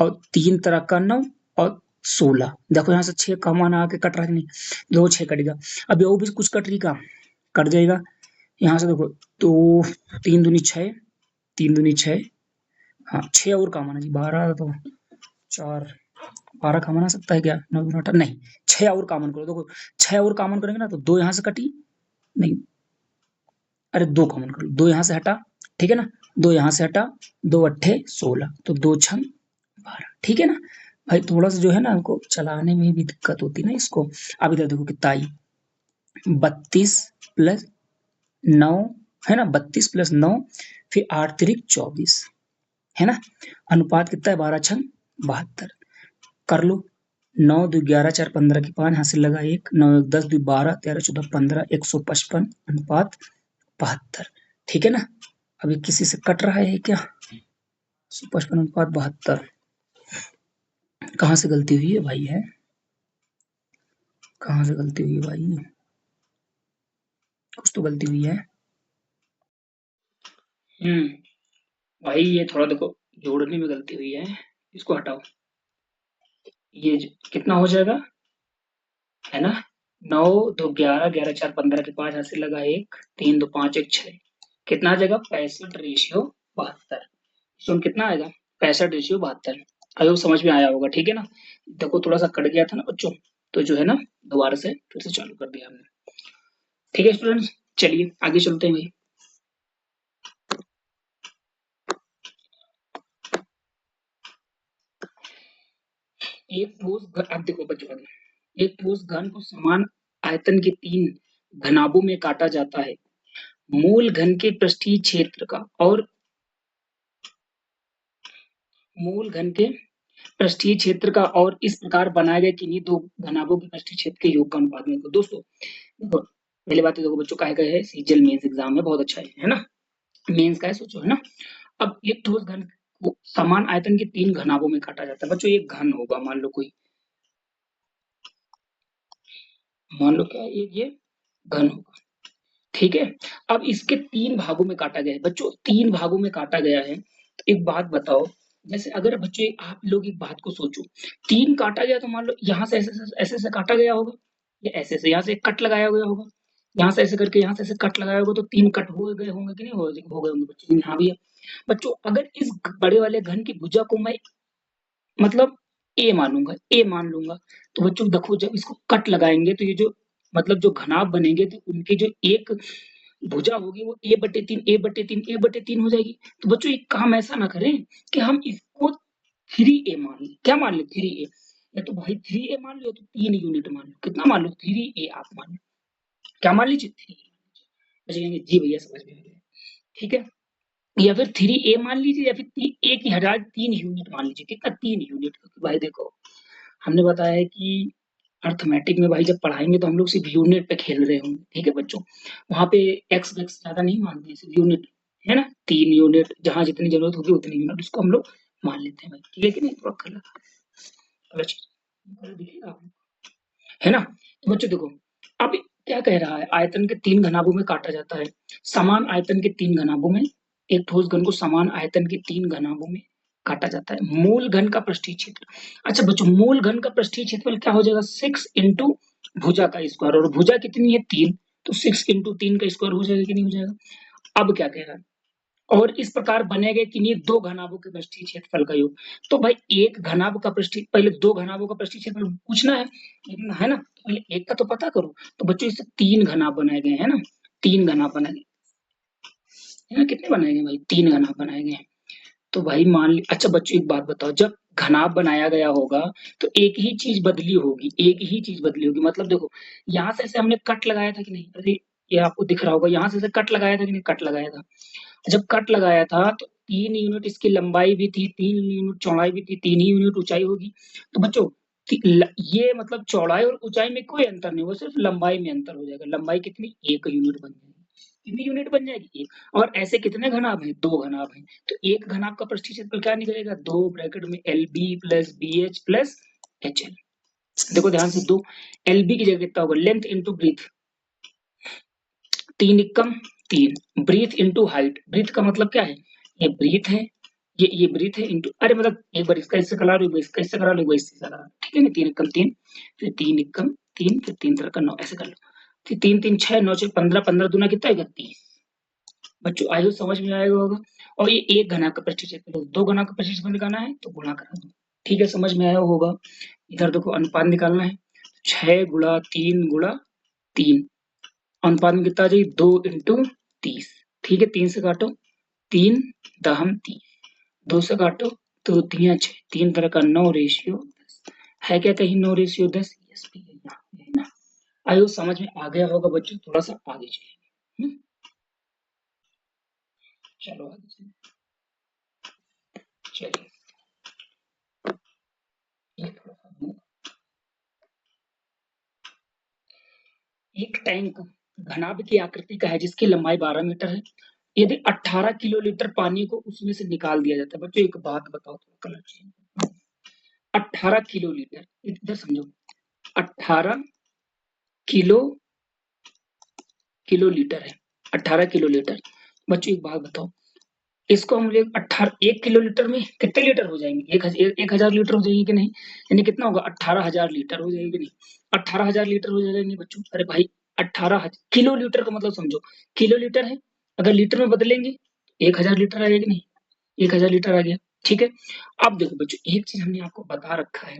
और 3 तरह का 9 और 16, देखो यहाँ से 6 कॉमन आके कट रहा है कि नहीं? दो 6 कटेगा। अब वो भी कुछ कट रही का कट जाएगा। यहाँ से देखो, तो 3 दूनी 6, 3 दूनी 6, हाँ 6 और कॉमन है जी, 12 तो 4, 12 कॉमन आ सकता है क्या? 9 दूनी 18, नहीं 6 और कॉमन करो, देखो 6 और कॉमन करेंगे ना, तो 2 यहाँ से कटी नहीं, अरे 2 कॉमन कर लो, 2 यहाँ से हटा, ठीक है ना? 2 यहाँ से हटा, 2 अट्ठे 16, तो 2 छंग 12, ठीक है ना? भाई थोड़ा सा जो है ना हमको चलाने में भी दिक्कत होती है ना इसको। अब इधर देखो कितना आई, 32 प्लस 9, है ना? 32 प्लस 9, फिर 8 तिरिक 24, है ना? अनुपात कितना है? 12 छंग 72, कर लो 9 दो 11 4 15 की 5 यहाँ से लगा 1 9 1 10 2 12 13 14 15 155 अनुपात 72 ठीक है ना। अभी किसी से कट रहा है क्या? 155 अनुपात 72 कहाँ से गलती हुई है भाई? है कहाँ से गलती हुई है भाई? कुछ तो गलती हुई है। भाई ये थोड़ा देखो जोड़ने में गलती हुई है, इसको हटाओ। ये कितना हो जाएगा, है ना? 9 2 11 11 4 15 के 5 हाथ से लगा 1 3 2 5 1 6 कितना आ जाएगा 65 रेशियो 72। सुन कितना आएगा 65 रेशियो 72। अभी समझ में आया होगा ठीक है ना। देखो थोड़ा सा कट गया था ना बच्चों, तो जो है ना दोबारा से फिर से चालू कर दिया हमने। ठीक है स्टूडेंट्स, चलिए आगे चलते हैं भाई। एक ठोस अब देखो बच्चों, एक ठोस घन को समान आयतन के 3 घनाभों में काटा जाता है। मूल घन के पृष्ठीय क्षेत्र का और मूल घन के पृष्ठीय क्षेत्र का और इस प्रकार बनाए गए किन्हीं दो घनाभों के पृष्ठीय क्षेत्र के योग का अनुपात में। तो दोस्तों देखो पहले बात तो देखो बच्चों का है सीजीएल मेंस एग्जाम में बहुत अच्छा है ना। मेंस का है सोचो, है ना। अब एक ठोस घन को समान आयतन के 3 घनाभों में काटा जाता है बच्चों। एक घन होगा, मान लो कोई, मान लो क्या है ये घन होगा, ठीक है। अब इसके 3 भागों में काटा गया है बच्चों, 3 भागों में काटा गया है। तो एक बात बताओ, जैसे अगर बच्चों आप लोग एक बात को सोचो, 3 काटा गया तो मान लो यहाँ से ऐसे ऐसे काटा गया होगा, या ऐसे से यहाँ से एक कट लगाया गया होगा, यहाँ से ऐसे करके यहाँ से ऐसे कट लगाया होगा, तो 3 कट हो गए होंगे कि नहीं हो गए होंगे बच्चों? यहाँ भी है बच्चों। अगर इस बड़े वाले घन की भुजा को मैं मतलब ए मानूंगा, ए मान लूंगा, तो बच्चों देखो जब इसको कट लगाएंगे तो ये जो मतलब जो घनाभ बनेंगे तो उनकी जो एक भुजा होगी वो ए बटे तीन हो जाएगी। तो बच्चों एक काम ऐसा ना करें कि हम इसको 3a मान लें। क्या मान लें? 3a। या तो भाई 3a मान लो, तो 3 यूनिट मान लो। कितना मान लो? 3a आप मान लो। क्या मान लीजिए? 3। बच्चे कहेंगे जी भैया समझ में आ गया, ठीक है। या फिर 3a मान लीजिए, या फिर ए की हटा 3 यूनिट मान लीजिए। कितना? 3 यूनिट। क्योंकि भाई देखो हमने बताया है कि अर्थमेटिक में भाई जब पढ़ाएंगे तो हम लोग सिर्फ यूनिट पे खेल रहे होंगे, ठीक है बच्चों। वहां पे एक्स वैक्स ज्यादा नहीं मानते हैं, सिर्फ यूनिट, है ना। 3 यूनिट जहां जितनी जरूरत होगी उतनी यूनिट उसको हम लोग मान लेते हैं भाई, ठीक है कि नहीं? थोड़ा कलर चीज दिखेगा आपको, है ना। तो बच्चों देखो अब क्या कह रहा है, आयतन के 3 घनाभों में काटा जाता है। समान आयतन के 3 घनाभों में एक ठोस घन को समान आयतन के 3 घनाभों में काटा जाता है। मूल घन का पृष्ठीय क्षेत्र, अच्छा बच्चों मूल घन का पृष्ठीय क्षेत्रफल क्या हो जाएगा? 6 इंटू भुजा का स्क्वायर, और भुजा कितनी है? 3, तो 6 इंटू 3 का स्क्वायर हो जाएगा कि नहीं हो जाएगा? अब क्या कह रहा है, और इस प्रकार बनेगा किन्हीं 2 घनाभों के पृष्ठीय क्षेत्रफल का योग। तो भाई एक घनाभ का पृष्ठीय, पहले 2 घनाभों का पृष्ठीय क्षेत्रफल पूछना है, लेकिन है ना, तो पहले एक का तो पता करो। तो बच्चों इससे 3 घनाभ बनाए गए हैं ना, 3 घनाभ बनाए गए है ना। कितने बनाए गए भाई? 3 घनाभ बनाए गए हैं। तो भाई मान ली, अच्छा बच्चों एक बात बताओ, जब घनाभ बनाया गया होगा तो एक ही चीज बदली होगी, एक ही चीज बदली होगी। मतलब देखो यहाँ से ऐसे हमने कट लगाया था कि नहीं? अरे ये आपको दिख रहा होगा, यहाँ से ऐसे कट लगाया था कि नहीं? कट लगाया था। जब कट लगाया था तो 3 यूनिट इसकी लंबाई भी थी, 3 यूनिट चौड़ाई भी थी, 3 ही यूनिट ऊंचाई होगी। तो बच्चों ये मतलब चौड़ाई और ऊंचाई में कोई अंतर नहीं होगा, सिर्फ लंबाई में अंतर हो जाएगा। लंबाई कितनी? 1 यूनिट बन जाएगी। कितनी यूनिट बन जाएगी? एक। और ऐसे कितने घनाभ हैं? 2 घनाभ हैं। तो एक घनाभ का पृष्ठीय क्षेत्रफल क्या निकलेगा? 2 ब्रैकेट में L B plus B H plus H L. देखो ध्यान से, 2 LB की जगह कितना होगा? लेंथ इंटू ब्रीथ, 3 एकम 3, ब्रीथ इंटू हाइट। ब्रीथ का मतलब क्या है? ये ब्रीथ है, ये ब्रीथ है इंटू, अरे मतलब एक बार इसका इससे करा लो, इसका इससे करा लो, एक बार इससे करा लो, ठीक है ना। 3 एकम 3, फिर 3 एकम 3, फिर 3 3 9, ऐसे कर लो। फिर 3 3 6 9 6 15, 15 दूना कितना है? 30। बच्चों आयु समझ में आएगा होगा। और ये एक घना का पृष्ठीय क्षेत्रफल, 2 घना का पृष्ठीय क्षेत्रफल निकालना है तो गुणा करा दो, ठीक है। समझ में आया होगा। इधर देखो अनुपात निकालना है, 6 गुणा 3 गुणा 3, अनुपात में कितना आ जाएगी? 2 इंटू 30, ठीक है। 3 से काटो, 3 दहम 30, 2 से काटो तो 3 6, 3 तरह का 9 रेशियो 10 है क्या कहीं? 9 रेशियो 10, यस भी है यहाँ पे, है ना। आयु समझ में आ गया होगा बच्चों, थोड़ा सा आगे चलिए। चलो आगे चलिए, ये थोड़ा सा एक टैंक घनाभ की आकृति का है जिसकी लंबाई 12 मीटर है। यदि 18 किलोलीटर पानी को उसमें से निकाल दिया जाता है। बच्चों एक बात बताओ, थोड़ा कलर चेंज। 18 किलोलीटर, इधर समझो, 18 किलो किलोलीटर है, 18 किलोलीटर। बच्चों एक बात बताओ, इसको हम लोग 1 किलोलीटर में कितने लीटर हो जाएंगे? 1000 लीटर हो जाएंगे कि नहीं? यानी कितना होगा? 18,000 लीटर हो जाएगी कि नहीं? 18,000 लीटर हो जाएगा नहीं बच्चों? अरे भाई 18 किलोलीटर का मतलब समझो, किलोलीटर है, अगर लीटर में बदलेंगे 1000 लीटर आएगा कि नहीं? 1000 लीटर आ गया, ठीक है। अब देखो बच्चों, एक चीज हमने आपको बता रखा है,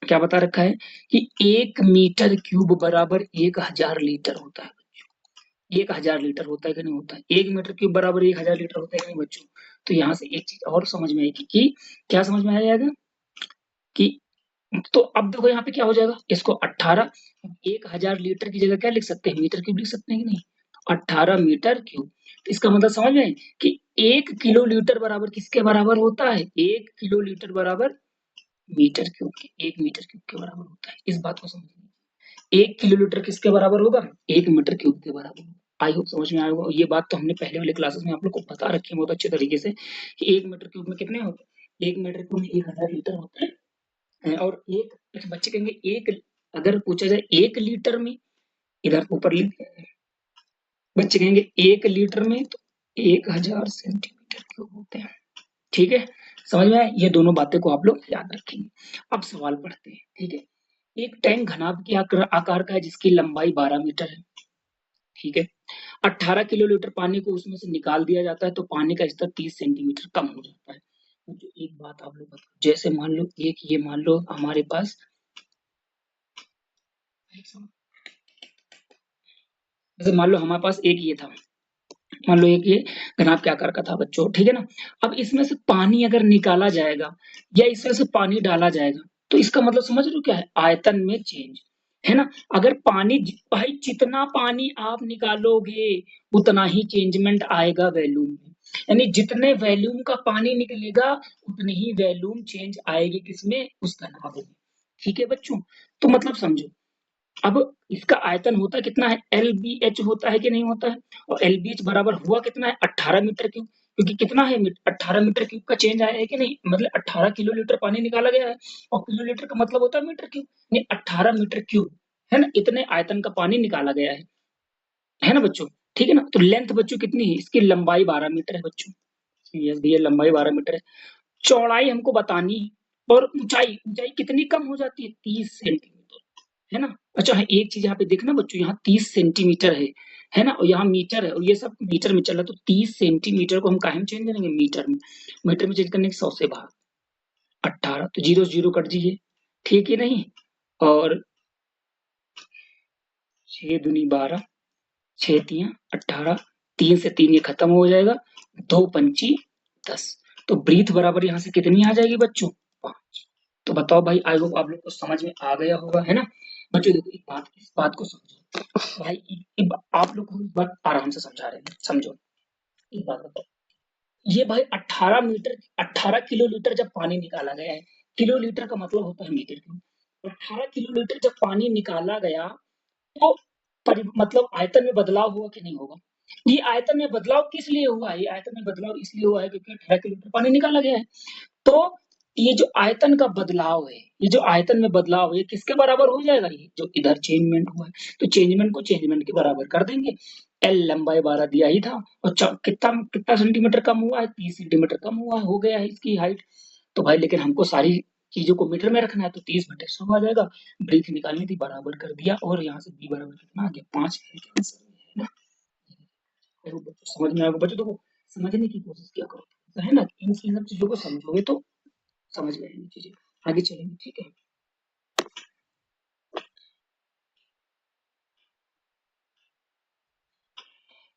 क्या बता रखा है कि 1 मीटर क्यूब बराबर 1000 लीटर होता है। 1000 लीटर होता है कि नहीं होता है? 1 मीटर क्यूब बराबर 1000 लीटर होता है कि नहीं बच्चों? तो यहाँ से एक चीज और समझ में आएगी कि क्या समझ में आ जाएगा कि, तो अब देखो यहाँ पे क्या हो जाएगा, इसको 18 1000 लीटर की जगह क्या लिख सकते हैं? मीटर क्यूब लिख सकते हैं कि नहीं? 18 मीटर क्यूब। तो इसका मतलब समझ में आए कि 1 किलो लीटर बराबर किसके बराबर होता है? 1 किलो लीटर बराबर मीटर क्यूब के, 1 मीटर क्यूब के बराबर होता है। इस बात को समझिए, 1 किलोलीटर किसके बराबर होगा? 1 मीटर क्यूब के बराबर होगा। आई होप समझ में आया होगा। ये बात तो हमने पहले वाले क्लासेस में आप लोग को बता रखी है बहुत अच्छे तरीके से कि 1 मीटर क्यूब में कितने होते हैं? 1 मीटर क्यूब में 1000 लीटर होता है। और एक अच्छा, बच्चे कहेंगे एक, अगर पूछा जाए 1 लीटर में, इधर ऊपर लिख, बच्चे कहेंगे 1 लीटर में तो 1000 सेंटीमीटर क्यूब होते हैं। ठीक है, समझ में आया? ये दोनों बातें को आप लोग याद रखेंगे। अब सवाल पढ़ते हैं, ठीक है। एक टैंक घनाभ के आकार का है जिसकी लंबाई 12 मीटर है, ठीक है। 18 किलोलीटर पानी को उसमें से निकाल दिया जाता है तो पानी का स्तर 30 सेंटीमीटर कम हो जाता है। तो एक बात आप लोग बताओ, जैसे मान लो एक ये मान लो हमारे पास, जैसे मान लो हमारे पास एक ये था, मान लो एक ये घनाभ के आकार का था बच्चों, ठीक है ना। अब इसमें से पानी अगर निकाला जाएगा या इसमें से पानी डाला जाएगा तो इसका मतलब समझ रहे हो क्या है? आयतन में चेंज, है ना। अगर पानी, भाई जितना पानी आप निकालोगे उतना ही चेंजमेंट आएगा वॉल्यूम में, यानी जितने वॉल्यूम का पानी निकलेगा उतनी ही वॉल्यूम चेंज आएगी किसमें? उस घनाभ में, ठीक है बच्चों। तो मतलब समझो, अब इसका आयतन होता कितना है? LBH होता है कि नहीं होता है? और LBH बराबर हुआ कितना है? 18 मीटर क्यूब, क्योंकि कितना है? 18 मीटर क्यूब का चेंज आया है कि नहीं? मतलब 18 किलोलीटर पानी निकाला गया है और किलोलीटर का मतलब होता है मीटर क्यूब, नहीं 18 मीटर क्यूब, है ना, इतने आयतन का पानी निकाला गया है ना बच्चों। ठीक है ना। तो लेंथ बच्चों कितनी है? इसकी लंबाई 12 मीटर है बच्चों। यस भैया, लंबाई 12 मीटर है। चौड़ाई हमको बतानी है और ऊंचाई, ऊंचाई कितनी कम हो जाती है? 30 सेंटीमीटर, है ना। अच्छा है, एक चीज यहाँ पे देखना बच्चों, यहाँ 30 सेंटीमीटर है ना, और यहाँ मीटर है और ये सब मीटर में चल रहा है, तो 30 सेंटीमीटर को हम काहे में चेंज करेंगे? मीटर में। मीटर में चेंज करने के 100 से भाग 18, तो जीरो से जीरो कट दीजिए, ठीक है नहीं। और 6 दूनी 12, 6 तियां 18, 3 से 3 ये खत्म हो जाएगा, 2 पंची 10, तो ब्रीथ बराबर यहाँ से कितनी आ जाएगी बच्चों? 5। तो बताओ भाई, आई होप आप लोग को समझ में आ गया होगा, है ना। बच्चों देखो एक बात, इस बात को समझो भाई, आप लोग को इस बात आराम से समझा रहे हैं, समझो। एक बात बताओ, ये भाई 18 मीटर, 18 किलोलीटर जब पानी निकाला गया है, किलोलीटर का मतलब होता है मीटर क्यूब, 18 किलोलीटर जब पानी निकाला गया तो मतलब आयतन में बदलाव हुआ कि नहीं होगा? ये आयतन में बदलाव किस लिए हुआ है? ये आयतन में बदलाव इसलिए हुआ है क्योंकि 18 किलोमीटर पानी निकाला गया है। तो ये जो आयतन का बदलाव है, ये जो आयतन में बदलाव है, ये किसके बराबर हो जाएगा? ये जो इधर चेंजमेंट हुआ है, तो चेंजमेंट को चेंजमेंट के बराबर कर देंगे। एल लंबाई 12 दिया ही था और कितना कितना सेंटीमीटर कम हुआ है? 30 सेंटीमीटर कम हुआ है, हो गया है इसकी हाइट। तो भाई लेकिन हमको सारी चीजों को मीटर में रखना है, तो 30 बटे 100 आ जाएगा। ब्रीथ निकालनी थी, बराबर कर दिया, और यहाँ से बी बराबर कितना आ गया? 5 है ना। देखो बच्चों, समझ में आएगा बच्चों, देखो समझने की कोशिश किया करो, तो है ना, इन सब चीजों को समझोगे तो समझ में आएंगी चीजें, आगे चलेंगे, ठीक है।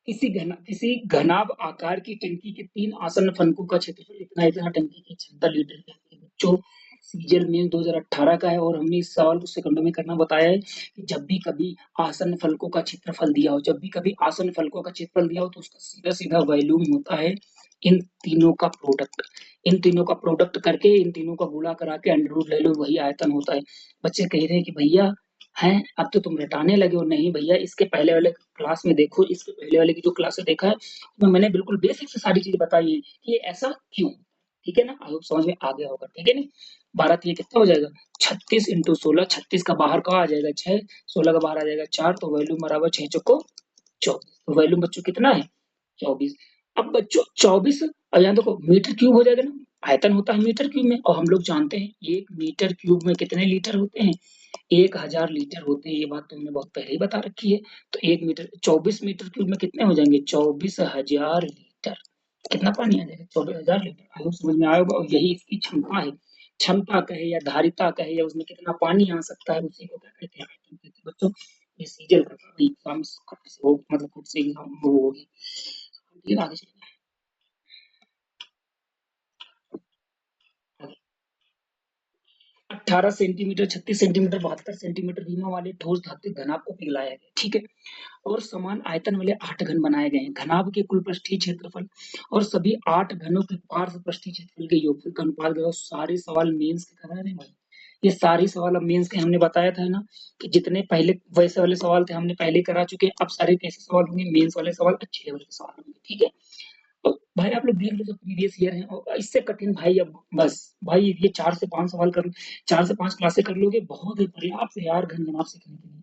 किसी घनाभ आकार की टंकी के 3 आसन्न फलकों का क्षेत्रफल इतना, इतना टंकी की क्षमता लीटर है। बच्चों सीजल में 2018 का है और हमने इस सवाल को सेकंडों में करना बताया है कि जब भी कभी आसन्न फलकों का क्षेत्रफल दिया हो, जब भी कभी आसन्न फलकों का क्षेत्रफल दिया हो तो उसका सीधा सीधा वॉल्यूम होता है इन तीनों का प्रोडक्ट, इन तीनों का प्रोडक्ट करके इन तीनों का गुणा करा के अंडर रूट ले लो, वही आयतन होता है। बच्चे कह रहे हैं कि भैया हैं, अब तो तुम रटाने लगे हो। नहीं भैया, इसके पहले वाले क्लास में देखो, इसके पहले वाले की जो क्लास है देखा है, उसमें मैंने बिल्कुल बेसिक से सारी चीज़ बताई है कि ये ऐसा क्यों? ठीक है ना? आई होप समझ में आ गया होगा, ठीक है ना? 12 तिया कितना हो जाएगा? 36 into 16, 36 का बाहर का आ जाएगा 6, 16 का बाहर आ जाएगा 4, तो वैल्यू बराबर 6 चौको 24। तो वैल्यू बच्चों कितना है? 24। अब बच्चों 24, और यहाँ देखो मीटर क्यूब हो जाएगा ना, आयतन होता है मीटर क्यूब में, और हम लोग जानते हैं 1 मीटर क्यूब में कितने लीटर होते हैं? 1000 लीटर होते हैं। ये बात तो हमने बहुत पहले ही बता रखी है। तो 1 मीटर 24 मीटर क्यूब में कितने हो जाएंगे? 24,000 लीटर। कितना पानी आ जाएगा? 24,000 लीटर। आई होप समझ में आया होगा, और यही इसकी क्षमता है। क्षमता कहे या धारिता कहे या उसमें कितना पानी आ सकता है, उसी को क्या कहते हैं? आयतन कहते हैं बच्चों। ये सीजल का एग्जाम से हो, मतलब खुद से एग्जाम वो होगी। ठीक है, आगे चलिए। 18 सेंटीमीटर, 36 सेंटीमीटर, 72 सेंटीमीटर बीमा वाले ठोस धात्विक घनाभ को पिघलाया गया, ठीक है। और समान आयतन वाले 8 घन बनाए गए हैं। घनाभ के कुल पृष्ठीय क्षेत्रफल और सभी 8 घनों के पार्श्व पृष्ठीय क्षेत्रफल के योगफल का अनुपात लगाओ। सारे सवाल मेंस के करा रहे हैं भाई। ये सारे सवाल अब मेंस के, हमने बताया था ना कि जितने पहले वैसे वाले सवाल थे हमने पहले करा चुके हैं। अब सारे कैसे सवाल होंगे? मेंस वाले सवाल, अच्छे लेवल के सवाल होंगे, ठीक है। तो भाई आप लोग देख लो जो प्रीवियस ईयर है, और इससे कठिन भाई अब बस भाई ये 4 से 5 सवाल कर, 4 से 5 क्लासें कर लोगे, बहुत ही पर्याप्त है यार घन घनाभ सीखने के लिए।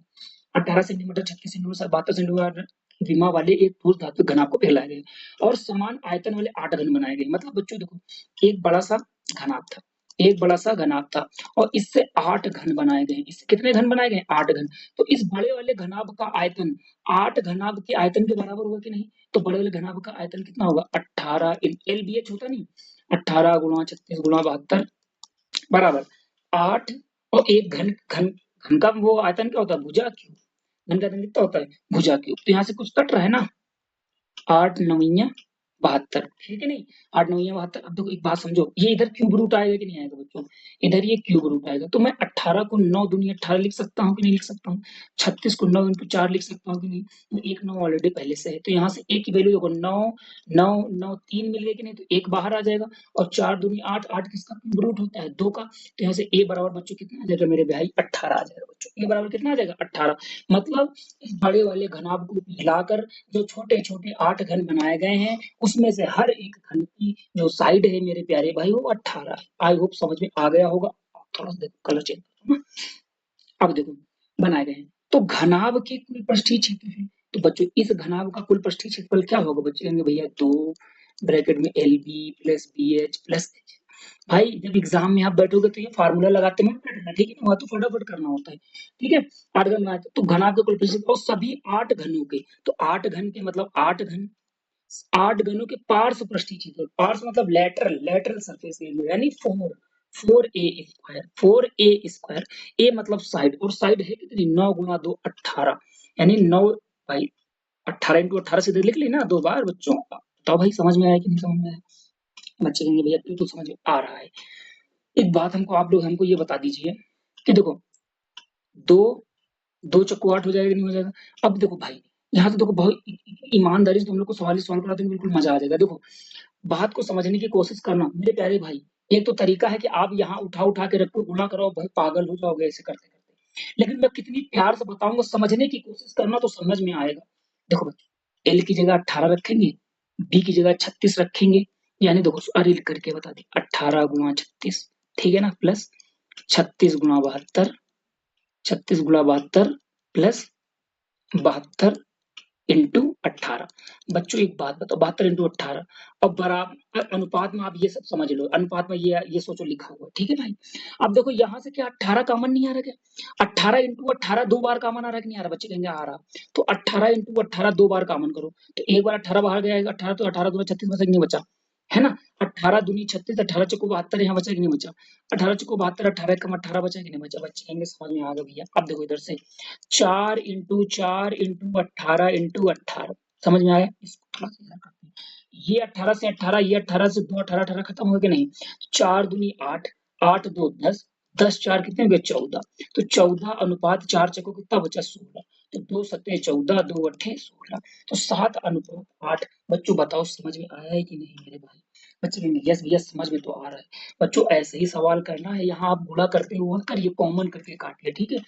18 सेंटीमीटर, 36 सेंटीमीटर, 72 सेंटीमीटर विमा वाले एक ठोस धात्विक घनाभ को पिघलाया गया और समान आयतन वाले 8 घन बनाए गए। मतलब बच्चों देखो, एक बड़ा सा घनाभ था, एक बड़ा सा घनाभ था, और इससे 8 घन बनाए गए। इससे कितने घन बनाए गए? 8 घन। तो इस बड़े वाले घनाभ का आयतन 8 घनाभ के आयतन के बराबर होगा कि नहीं? तो बड़े वाले घनाभ का आयतन कितना होगा? 18 LBH होता नहीं, 18 गुणा 36 गुणा 72 बराबर 8, और एक घन घन घन का वो आयतन क्या होता है? भुजा क्यूब। घन का आयतन कितना होता है? भुजा क्यूब। तो यहाँ से कुछ कट रहा है ना, 8 9 72, ठीक है नहीं? 8 9 72। अब देखो एक बात समझो, ये इधर क्यूब रूट आएगा कि नहीं आएगा बच्चों? इधर ये क्यूब रूट आएगा, तो मैं 18 को 9 दूनी 18 लिख सकता हूँ कि नहीं लिख सकता हूँ? 36 को 9 into 4 लिख सकता हूँ कि नहीं? तो एक 9 ऑलरेडी पहले से है, तो यहाँ से ए की वैल्यू देखो 9 9 9 3 मिल गई कि नहीं? तो एक बाहर आ जाएगा, और 4 दूनी 8, 8 किसका क्यूब रूट होता है? 2 का। तो यहाँ से ए बराबर बच्चों कितना आ जाएगा मेरे भाई? 18 आ जाएगा बच्चों। ए बराबर कितना आ जाएगा? 18। मतलब इस बड़े वाले घनाभ को मिलाकर जो छोटे छोटे 8 घन बनाए गए हैं, उसमें से हर एक घन की जो साइड है मेरे प्यारे भाई वो 18 है। आई होप समझ में आ गया होगा। थोड़ा सा देखो कलर चेंज करो ना। अब देखो बनाए गए हैं, तो घनाभ के कुल पृष्ठीय क्षेत्र है। तो बच्चों इस घनाभ का कुल पृष्ठीय क्षेत्रफल क्या होगा? बच्चे कहेंगे भैया 2 ब्रैकेट में LB plus BH plus H। भाई जब एग्जाम में आप बैठोगे तो ये फार्मूला लगाते मत बैठना, ठीक है ना? वहाँ तो फटाफट करना होता है, ठीक है। 8 घन बनाए तो घनाभ के कुल पृष्ठीय और सभी 8 घनों के, तो 8 घन के मतलब 8 घन, 8 घनों के पार्श्व पृष्ठीय क्षेत्रफल, पार्श्व मतलब लेटरल, लेटरल सरफेस एरिया यानी 4 4A स्क्वायर। ए मतलब साइड, और साइड है कितनी? 9 गुणा 2 18, यानी 9 भाई 18 into 18 सीधे लिख ली ना 2 बार बच्चों। बताओ भाई समझ में आया कि नहीं समझ में आया? बच्चे कहेंगे भैया तू तो समझ में आ रहा है। एक बात हमको आप लोग हमको ये बता दीजिए कि देखो दो 2 चक्कू 8 हो जाएगा कि नहीं हो जाएगा? अब देखो भाई, यहाँ तो देखो बहुत ईमानदारी से तुम लोग को सवाल ही सवाल कराते हैं, बिल्कुल मजा आ जाएगा। देखो बात को समझने की कोशिश करना मेरे प्यारे भाई। एक तो तरीका है कि आप यहाँ उठा उठा के रखो, गुणा करो, भाई पागल हो जाओगे ऐसे करते करते। लेकिन मैं कितनी प्यार से बताऊंगा, समझने की कोशिश करना तो समझ में आएगा। देखो बच्चों, एल की जगह 18 रखेंगे, बी की जगह 36 रखेंगे, यानी देखो अरे करके बता दी 18 गुणा 36, ठीक है ना, प्लस 36 गुणा 72, 36 गुणा 72 प्लस 72 इंटू 18। बच्चों एक बात बताओ, 72 इंटू 18, अब बराबर अनुपात में आप ये सब समझ लो, अनुपात में ये सोचो लिखा हुआ है, ठीक है भाई। अब देखो यहाँ से क्या 18 कॉमन नहीं आ रहा क्या? 18 इंटू 18 2 बार कॉमन आ रहा है कि नहीं आ रहा? बच्चे कहेंगे आ रहा। तो 18 इंटू 18 2 बार कॉमन करो, तो एक बार 18 बाहर गया, 18 तो 18 दूना 36 बचा कि नहीं बचा? है ना? 18 दूनी 36, 18 चौको 72, यहाँ बचा कि नहीं बचा? 18 चौको 72, 18 कम 18 बचा कि नहीं बचा? बच्चे कहेंगे समझ में आ गया भैया। अब देखो इधर से 4 इंटू 4 इंटू 18 इंटू 18, समझ में आया? इसको थोड़ा सा इधर करते हैं। ये 18 से 18, ये 18 से 2, 18 18 खत्म हो गया नहीं? 4 दूनी 8, 8 2 10, 10 4 कितने हो गए? 14। तो 14 अनुपात 4 चको कितना बचा? 16। तो 2 सत्ते 14, 2 अट्ठे 16, तो 7 अनुपात 8। बच्चों बताओ समझ में आया है कि नहीं मेरे भाई? बच्चे कहेंगे यस भैया समझ में तो आ रहा है। बच्चों ऐसे ही सवाल करना है, यहाँ आप गुणा करते हुए मत करिए, कॉमन करके काटिए, ठीक है।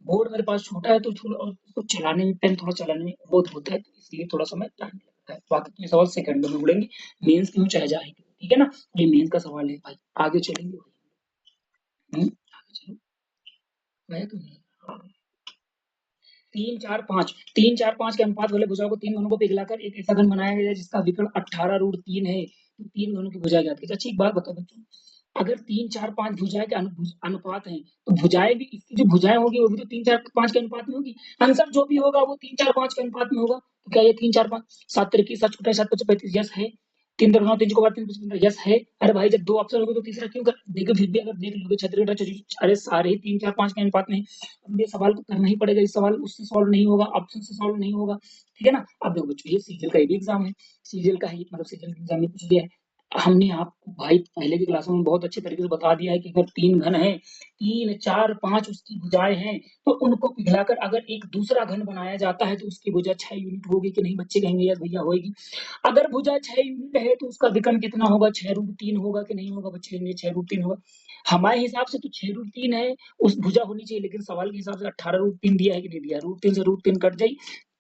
बोर्ड मेरे पास छोटा है तो थोड़ा और उसको चलाने में, पेन थोड़ा चलाने में बहुत होता है, तो इसलिए थोड़ा समय टाइम लगता है। बाकी के सवाल सेकंडों में उड़ेंगे, मेंस क्यों चाहे जाएंगे, ठीक है ना। ये मेंस का सवाल है भाई, आगे चलेंगे। आगे चलो मैं तो तीन चार पांच के अनुपात वाले भुजाओं को तीन घनों को पिघलाकर एक ऐसा घन बनाया गया है जिसका विकर्ण 18√3 है। तो तीन घनों की भुजा ज्ञात कीजिए। अच्छा एक बात बताओ बच्चों, अगर तीन चार पांच भुजाएं के अनुपात हैं, तो भुजाएं भी, इसकी जो भुजाएं होगी वो भी तो तीन चार पांच के अनुपात में होगी। आंसर जो भी होगा वो तीन चार पांच के अनुपात में होगा। तो क्या ये तीन चार पांच, सात तिरकी सात छुटा सात पच्चीस पैंतीस, यस है। तीन दो नौ तीन को बार तीन पच्चीस यस है। अरे भाई जब दो ऑप्शन होगे तो तीसरा क्यों कर देखो, फिर भी अगर देख लोगे छत्री, अरे सारे ही तीन चार पांच के अनुपात में हैं। अब ये सवाल तो करना ही पड़ेगा, इस सवाल उससे सॉल्व नहीं होगा, ऑप्शन से सॉल्व नहीं होगा, ठीक है ना। अब देखो बच्चों, ये सीजीएल का भी एग्जाम है, सीजीएल का ही मतलब सीजीएल एग्जाम में पूछ लिया है। हमने आपको भाई पहले की क्लासों में बहुत अच्छे तरीके से बता दिया है कि अगर तीन घन है, तीन चार पांच उसकी भुजाएं हैं, तो उनको पिघलाकर अगर एक दूसरा घन बनाया जाता है तो उसकी भुजा 6 यूनिट होगी कि नहीं, बच्चे कहेंगे यस भैया होगी। अगर भुजा 6 यूनिट है तो उसका विकर्ण कितना होगा, 6√3 होगा कि नहीं होगा, बच्चे कहेंगे 6√3 होगा। हमारे हिसाब से तो 6√3 है, उस भुजा होनी चाहिए, लेकिन सवाल के हिसाब से 18√3 दिया है कि नहीं दिया, √3 से √3 कट जाए,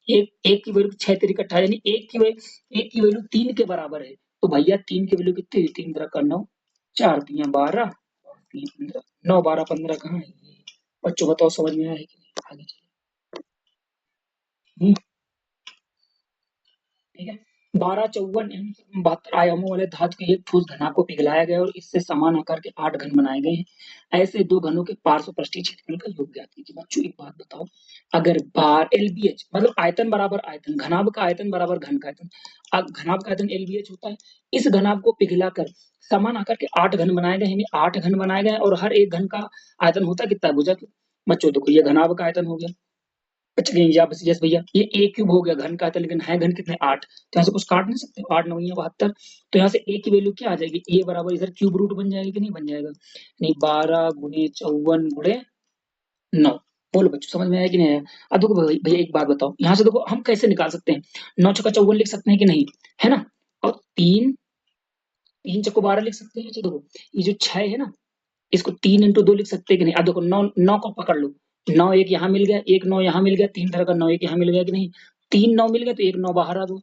एक एक की वैल्यू 6×3 = 18, यानी एक की वैल्यू 3 के बराबर है। तो भैया 3 की वैल्यू कितनी हुई, 3×9, 4×3 = 12, 3×15, 9 12 15 कहाँ है ये? बच्चों बताओ समझ में आया है कि नहीं, आगे चलिए। ठीक है। 1254 एवं 72 आयामों वाले धातु के एक ठोस घनाभ को पिघलाया गया और इससे समान आकार के 8 घन बनाए गए हैं। ऐसे दो घनों के पार्श्व पृष्ठीय क्षेत्रफल का योग ज्ञात कीजिए। बच्चों एक बात बताओ, अगर बार एलबीएच मतलब आयतन बराबर आयतन, घनाभ का आयतन बराबर घन का आयतन, अब घनाभ का आयतन एलबीएच होता है, इस घनाभ को पिघलाकर समान आकार के 8 घन बनाए गए हैं, 8 घन बनाए गए हैं, और हर एक घन का आयतन होता है कितना, भुजा। बच्चों देखो ये घनाभ का आयतन हो गया, अच्छा नहीं या बस यस भैया, ये ए क्यूब हो गया, घन का था, लेकिन है घन कितने 8, तो यहाँ से कुछ काट नहीं सकते, 8×9 = 72, तो यहाँ से ए की वैल्यू क्या आ जाएगी, ए बराबर इधर क्यूब रूट बन जाएगी कि नहीं बन जाएगा, नहीं 12×54 × 9। बोलो बच्चों समझ में आया कि नहीं आया। अब देखो भैया एक बात बताओ, यहाँ से देखो हम कैसे निकाल सकते हैं, 9×4 = 54 लिख सकते हैं कि नहीं, है ना। और तीन, 3×12 लिख सकते हैं। अच्छा देखो ये जो 6 है ना, इसको 3×2 लिख सकते हैं कि नहीं। अब देखो 9 9 को पकड़ लो, 9 एक यहाँ मिल गया, एक 9 यहाँ मिल गया, 3 तरह का 9 एक यहाँ मिल गया कि नहीं, 3 9 मिल गया तो एक 9 बाहर आ दो,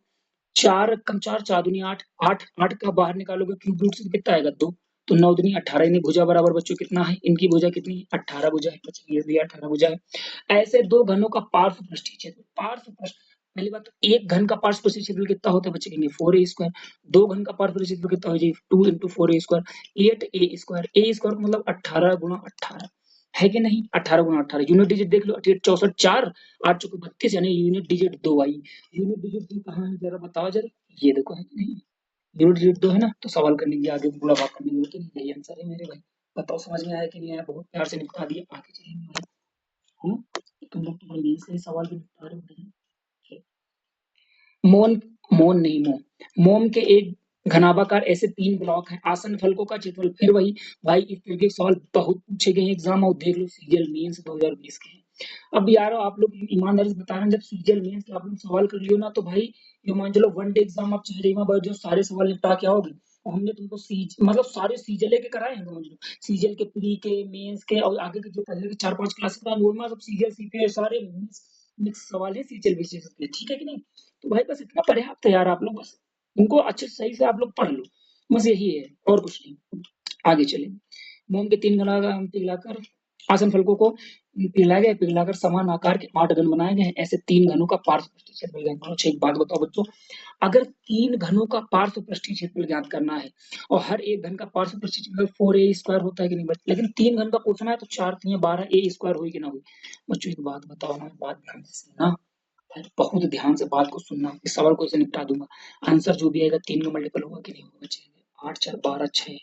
4 कम 4 4 दूनी 8, 8 8 का बाहर निकालोगे क्यूब रूट से तो कितना आएगा 2, तो 9 दूनी 18, यानी भुजा बराबर बच्चों कितना है, इनकी भुजा कितनी है, 18 भुजा है, बच्चों ये भी 18 भुजा है। ऐसे दो घनों का पार्श्व पृष्ठीय क्षेत्र, पार्श्व पृष्ठ, पहली बात तो एक घन का पार्श्व पृष्ठीय क्षेत्र कितना होता है बच्चे कहेंगे 4a², दो घन का पार्श्व पृष्ठीय क्षेत्र कितना हो जाएगा 2 × 4a², 8a² मतलब 18×18 है कि नहीं, 18×18 यूनिट डिजिट देख लो, 88 64 4, 8 चौके 32, यानी यूनिट डिजिट 2 आई। यूनिट डिजिट 2 कहाँ है जरा बताओ जरा, ये देखो है कि नहीं, यूनिट डिजिट 2 है ना, तो सवाल करने की आगे बुरा बात करने की जरूरत नहीं, यही आंसर है मेरे भाई। बताओ समझ में आया कि नहीं आया, बहुत प्यार से निपटा दिया, आगे चलेंगे भाई। हूँ, तुम लोग तो बड़े से सवाल भी निपटा रहे हो। मोम, मोम नहीं मोम, मोम के एक घनाभाकार ऐसे तीन ब्लॉक हैं, आसन फलकों का क्षेत्रफल, फिर वही भाई, इस तरह के सवाल बहुत पूछे गए हैं एग्जाम, और देख लो सीजीएल मेंस 2020 के हैं। अब यार आप लोग ईमानदारी से बता रहे हैं, जब सीजीएल मेंस के आप लोग सवाल कर लियो ना, तो भाई ये मान चलो वन डे एग्जाम आप चाहे जहाँ बैठ जाओ, सारे सवाल निपटा के आओगे। और हमने तुमको मतलब सारे सीजीएल के कराए हैं, समझ लो सीजीएल के, प्री के, मेंस के, और आगे के जो पहले के 4 5 क्लासेस कराए वो में सब सीजीएल सीपीए सारे मिक्स सवाल है सीजीएल बेसिस पे, ठीक है कि नहीं। तो भाई बस इतना पर्याप्त है यार, आप लोग बस इनको अच्छे सही से आप लोग पढ़ लो, बस यही है और कुछ नहीं। आगे चलें, मोम के तीन घना पिघलाकर आसन फलकों को पिघलाया गया, पिघलाकर समान आकार के 8 घन बनाए गए हैं। ऐसे तीन घनों का पार्श्व पृष्ठीय क्षेत्रफल ज्ञात करो। अच्छा एक बात बताओ बच्चों, अगर तीन घनों का पार्श्व पृष्ठीय क्षेत्रफल ज्ञात करना है और हर एक घन का पार्श्व पृष्ठीय क्षेत्रफल 4a² होता है कि नहीं, लेकिन तीन घन का पूछना है तो 4×3 = 12 a² हुई कि ना हुई। बच्चों एक बात बताओ ना, बात ध्यान से सुनना, बहुत ध्यान से बात को सुनना, इस सवाल को ऐसे निपटा दूंगा। आंसर जो भी आएगा 3 का मल्टीपल होगा कि नहीं होगा बच्चे, 8 4 12 6,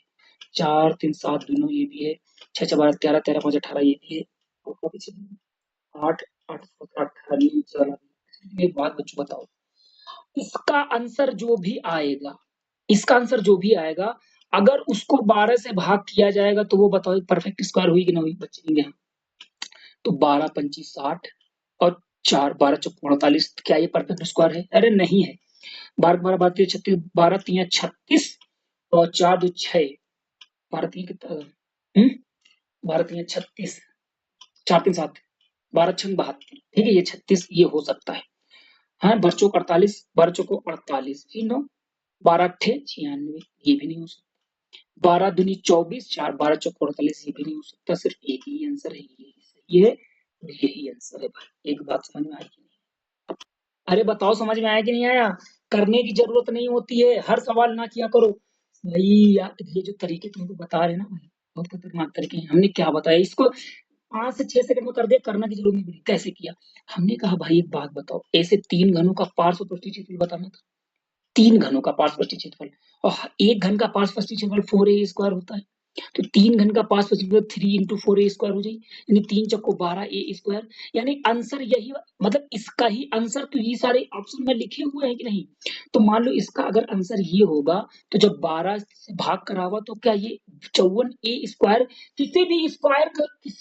4 3 7 दोनों ये भी है, 6 6 12 13, 13 5 18 ये भी है, और क्या पीछे 8 8 18 नीचे वाला भी। एक बात बच्चों बताओ, इसका आंसर जो भी आएगा, इसका आंसर जो भी आएगा, अगर उसको 12 से भाग किया जाएगा तो वो बताओ परफेक्ट स्क्वायर हुई कि ना हुई बच्चे, तो 12 25 60 और 4 12 चौक 48, क्या ये परफेक्ट स्क्वायर है, अरे नहीं है। 12 12 32 36, 12 3 36 और 4 2 6, भारतीय कितना, 36, 4 3 7, 12 6 72, ठीक है, ये 36 ये हो सकता है। हाँ, बच्चों को 48, बच्चों को 48, ठीक ना, 12 8 96, ये भी नहीं हो सकता। 12 दूनी 24, 4 12 चौक 48, ये भी नहीं हो सकता। सिर्फ एक ही आंसर है, ये है, यही आंसर है भाई। एक बात समझ में आई कि नहीं? अरे बताओ समझ में आया कि नहीं आया? करने की जरूरत नहीं होती है, हर सवाल ना किया करो भाई। यार ये जो तरीके तुमको बता रहे हैं ना भाई, बहुत खतरनाक तरीके हैं। हमने क्या बताया इसको, 5 से 6 सेकंड में कर दे, करना की जरूरत नहीं पड़ी। कैसे किया? हमने कहा भाई एक बात बताओ, ऐसे 3 घनों का पार्श्व प्रतिक्षेपण बताना था। 3 घनों का पार्श्व प्रतिक्षेपण, और एक घन का पार्श्व प्रतिक्षेपण 4a² होता है। तो 3 घन का पार्श्व प्रतिक्षेपण 3 × 4a² हो जाएगी, यानी 3 × 4 = 12a²। यानी आंसर यही, मतलब इसका ही आंसर, तो ये सारे ऑप्शन में लिखे हुए हैं कि नहीं? तो मान लो इसका अगर आंसर ये होगा, तो जब 12 से भाग करा हुआ, तो क्या ये 54a², किसी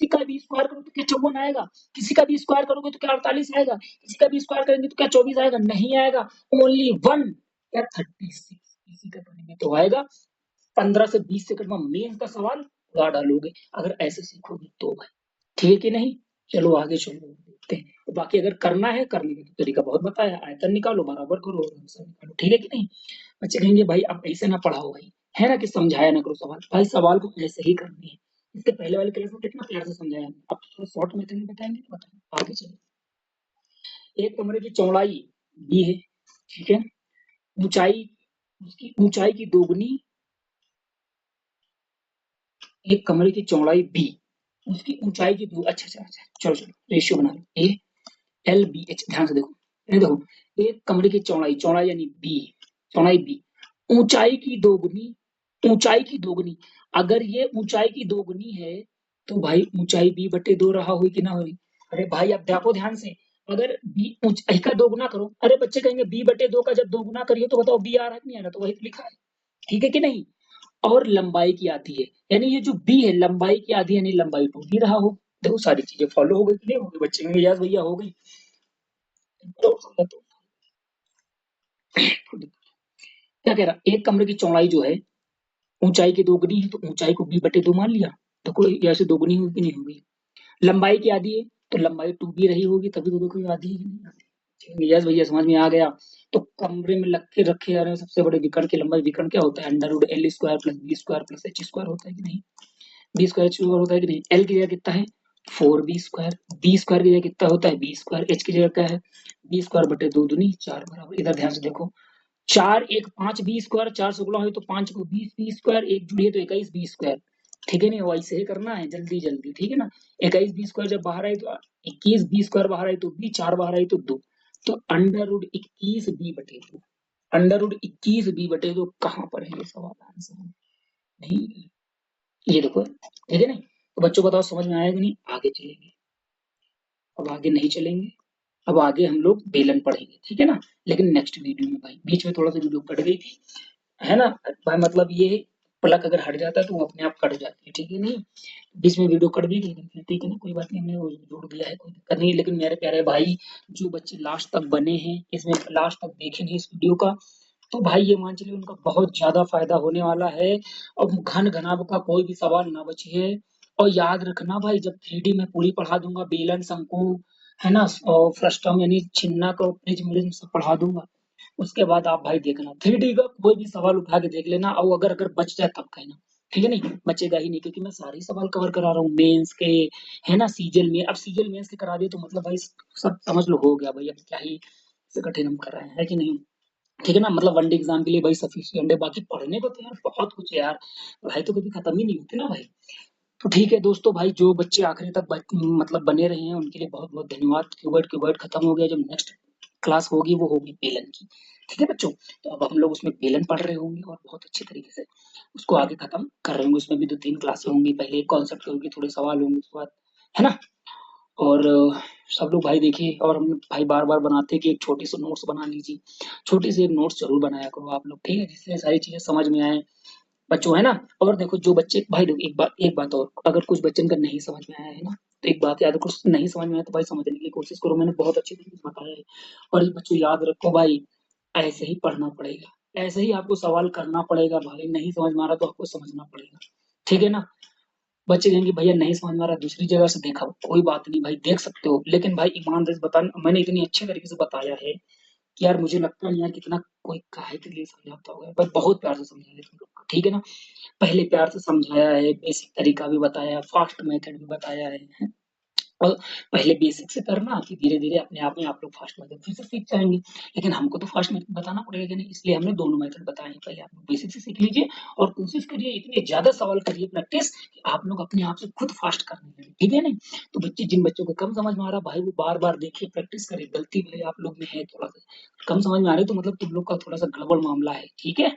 का भी स्क्वायर करो तो क्या 54 आएगा? किसी का भी स्क्वायर करोगे तो क्या 48 आएगा? किसी का भी स्क्वायर करेंगे तो क्या 24 आएगा? नहीं आएगा। ओनली वन, क्या 36, इसी का करेंगे तो आएगा। 15 से 20 सेकंड में मेंस का सवाल उड़ा डालोगे, अगर ऐसे सीखोगे तो भाई। ठीक है कि नहीं? चलो आगे चलो देखते हैं। तो बाकी अगर करना है, करने का तो तरीका बहुत बताया, आयतन निकालो, बराबर करो और आंसर निकालो। ठीक है कि नहीं? बच्चे कहेंगे भाई अब ऐसे ना पढ़ाओ भाई, है ना, कि समझाया ना करो सवाल। भाई सवाल को ऐसे ही करनी है। इसके पहले वाले क्लास में कितना प्यार से समझाया, अब थोड़ा शॉर्ट मेथड में बताएंगे, बताओ आगे चलो। एक कमरे की चौड़ाई b है, ठीक है, ऊंचाई, उसकी ऊंचाई की दोगुनी, एक कमरे की चौड़ाई b, उसकी ऊंचाई की दो, अच्छा अच्छा अच्छा, चलो चलो रेशियो बना लो, ए एल बी एच, ध्यान से देखो, ये देखो, एक कमरे की चौड़ाई, चौड़ाई यानी बी, चौड़ाई बी, ऊंचाई की दोगुनी, ऊंचाई की दोगुनी, अगर ये ऊंचाई की दोगुनी है, तो भाई ऊंचाई बी बटे दो रहा हुई कि ना हुई? अरे भाई अब देखो ध्यान से, अगर बी ऊंचाई का दोगुना करो, अरे बच्चे कहेंगे बी बटे दो का जब दोगुना करिए तो बताओ बी आ रहा है कि नहीं आ रहा? तो वही तो लिखा है, ठीक है कि नहीं? और लंबाई की आधी है, यानी ये जो बी है लंबाई की आधी, यानी लंबाई टू बी रहा हो। देखो सारी चीजें फॉलो हो गई कि नहीं हो गई? बच्चे में याद भैया हो गई। तो क्या कह रहा, एक कमरे की चौड़ाई जो है ऊंचाई की दोगुनी है, तो ऊंचाई को बी बटे दो मान लिया, तो कोई ऐसे दोगुनी होगी कि नहीं होगी? लंबाई की आधी है, तो लंबाई टू बी रही होगी, तभी तो देखो ये आधी है कि नहीं आधी? यस भैया समझ में आ गया। तो कमरे में लग के रखे जा रहे हैं सबसे बड़े विकर्ण की लंबाई, विकर्ण क्या होता है? Under root L² + B² + H² होता है कि नहीं? B² H² होता है कि नहीं? L की जगह कितना है? 4b², B² की जगह कितना होता है? B², H की जगह क्या है? B² बटे दो दूनी 4 बराबर। इधर ध्यान से देखो, 4 1 5 B², 4 16 है तो 5 को 20 B², एक जुड़ी है तो 21 B²। ठीक है नहीं? वैसे ही करना है जल्दी जल्दी, ठीक है ना? 21 B² जब बाहर आई तो 21 B² बाहर आई तो बी, 4 बाहर आई तो 2, तो अंडर रूट 21 बी बटे दो, अंडर रूट 21 बी बटे दो कहाँ पर है ये सवाल आंसर? नहीं, ये देखो, ठीक है नहीं? तो बच्चों बताओ समझ में आया कि नहीं? आगे चलेंगे, अब आगे नहीं चलेंगे, अब आगे हम लोग बेलन पढ़ेंगे, ठीक है ना? लेकिन नेक्स्ट वीडियो में भाई, बीच में थोड़ा सा वीडियो कट गई थी, है ना भाई? मतलब ये प्लग अगर हट जाता है तो वो अपने आप कट जाती है, ठीक है नहीं? बीच में वीडियो कट भी गई, लेकिन ठीक है ना, कोई बात नहीं, हमने वो जोड़ दिया है, कोई दिक्कत नहीं है। लेकिन मेरे प्यारे भाई, जो बच्चे लास्ट तक बने हैं, इसमें लास्ट तक देखे नहीं इस वीडियो का, तो भाई ये मान चलिए उनका बहुत ज्यादा फायदा होने वाला है। और घन घनाभ का कोई भी सवाल ना बचिए। और याद रखना भाई, जब 3D में पूरी पढ़ा दूंगा, बेलन, शंकु, है ना, और फ्रस्टम यानी छिन्नक और प्रिज्म सब पढ़ा दूंगा, उसके बाद आप भाई देखना 3D का कोई भी सवाल उठा के देख लेना, और अगर अगर बच जाए तब कहना, ठीक है नहीं? बचेगा ही नहीं, क्योंकि मैं सारे सवाल कवर करा रहा हूँ मेंस के, है ना, सीजल में। अब सीजल मेंस के करा दिए तो मतलब भाई सब समझ लो हो गया भाई, अब क्या ही इससे कठिन हम कर रहे हैं, है कि नहीं? ठीक है ना? मतलब वनडे एग्जाम के लिए भाई सफिशिएंट है, बाकी पढ़ने को तो यार बहुत कुछ है यार, पढ़ाई तो कभी खत्म ही नहीं होती ना भाई। तो ठीक है दोस्तों, भाई जो बच्चे आखिरी तक मतलब बने रहे हैं उनके लिए बहुत बहुत धन्यवाद। क्यूबर्ट खत्म हो गया, जब नेक्स्ट क्लास होगी वो होगी बेलन की, ठीक है बच्चों? तो अब हम लोग उसमें बेलन पढ़ रहे होंगे और बहुत अच्छे तरीके से उसको आगे खत्म कर रहे होंगे। उसमें भी 2 3 क्लासें होंगी, पहले एक कॉन्सेप्ट होगी, थोड़े सवाल होंगे, उसके बाद, है ना? और सब लोग भाई देखिए, और हम भाई बार बार बनाते हैं कि एक छोटी सी नोट्स बना लीजिए, छोटी सी एक नोट्स जरूर बनाया करो आप लोग, ठीक है, जिससे सारी चीजें समझ में आए बच्चों, है ना? और देखो जो बच्चे भाई, देखो एक बात और, अगर कुछ बच्चन का नहीं समझ में आया है ना, तो एक बात याद रखो, कुछ नहीं समझ में आया तो भाई समझने की कोशिश करो, मैंने बहुत अच्छी तरीके से बताया है। और बच्चों याद रखो भाई, ऐसे ही पढ़ना पड़ेगा, ऐसे ही आपको सवाल करना पड़ेगा भाई, नहीं समझ में आ रहा तो आपको समझना पड़ेगा, ठीक है ना? बच्चे कहेंगे भैया नहीं समझ में आ रहा, दूसरी जगह से देखा, कोई बात नहीं भाई, देख सकते हो, लेकिन भाई ईमानदारी से बताना, मैंने इतनी अच्छे तरीके से बताया है कि यार मुझे लगता नहीं यार कितना कोई काहे के लिए समझाता होगा, पर बहुत प्यार से समझाया है तुम लोग को, ठीक है ना? पहले प्यार से समझाया है, बेसिक तरीका भी बताया, फास्ट मेथड भी बताया है। और पहले बेसिक से करना, फिर धीरे-धीरे अपने आप में आप लोग फास्ट मेथड फिर से सीख जाएँगे। लेकिन हमको तो फास्ट मेथड बताना पड़ेगा कि नहीं, इसलिए हमने दोनों मेथड बताए हैं। पहले आप लोग बेसिक से सीख लीजिए और कोशिश करिए इतने ज़्यादा सवाल करिए प्रैक्टिस कि आप लोग अपने आप से खुद फास्ट करने लगे, ठीक है ना? तो बच्चे जिन बच्चों को कम समझ में आ रहा भाई वो बार-बार देखिए, प्रैक्टिस करें। गलती भले आप लोग में है थोड़ा-सा, कम समझ में आ रही है तो मतलब तुम लोग का थोड़ा-सा गड़बड़ मामला है, ठीक है?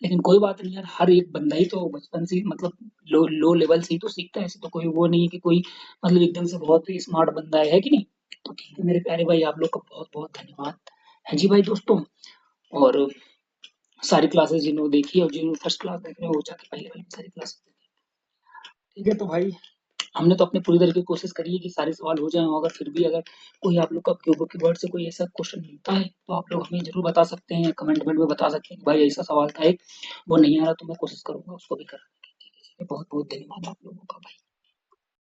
लेकिन कोई बात नहीं यार, हर एक बंदा ही तो बचपन से ही मतलब लो लो लेवल से ही तो सीखता है। ऐसे तो कोई वो नहीं है कि कोई मतलब एकदम से बहुत ही स्मार्ट बंदा है कि नहीं? तो ठीक है मेरे प्यारे भाई, आप लोग का बहुत-बहुत धन्यवाद। हाँ जी भाई दोस्तों, और सारी क्लासेस जिन्होंने देखी और जिन्होंने फर्स्ट क्लास देख रहे हो वो जाके पहले वाली सारी क्लासेस देखें। ठीक है तो भाई, हमने तो अपनी पूरी तरीके की कोशिश करी है कि सारे सवाल हो जाएँ, अगर फिर भी अगर कोई आप लोग का क्यूब कीवर्ड से कोई ऐसा क्वेश्चन मिलता है, तो आप लोग हमें ज़रूर बता सकते हैं, कमेंट में बता सकते हैं कि भाई ऐसा सवाल था एक, वो नहीं आ रहा तो मैं कोशिश करूँगा उसको भी कराने की। ठीक है, बहुत-बहुत धन्यवाद आप लोगों का भाई।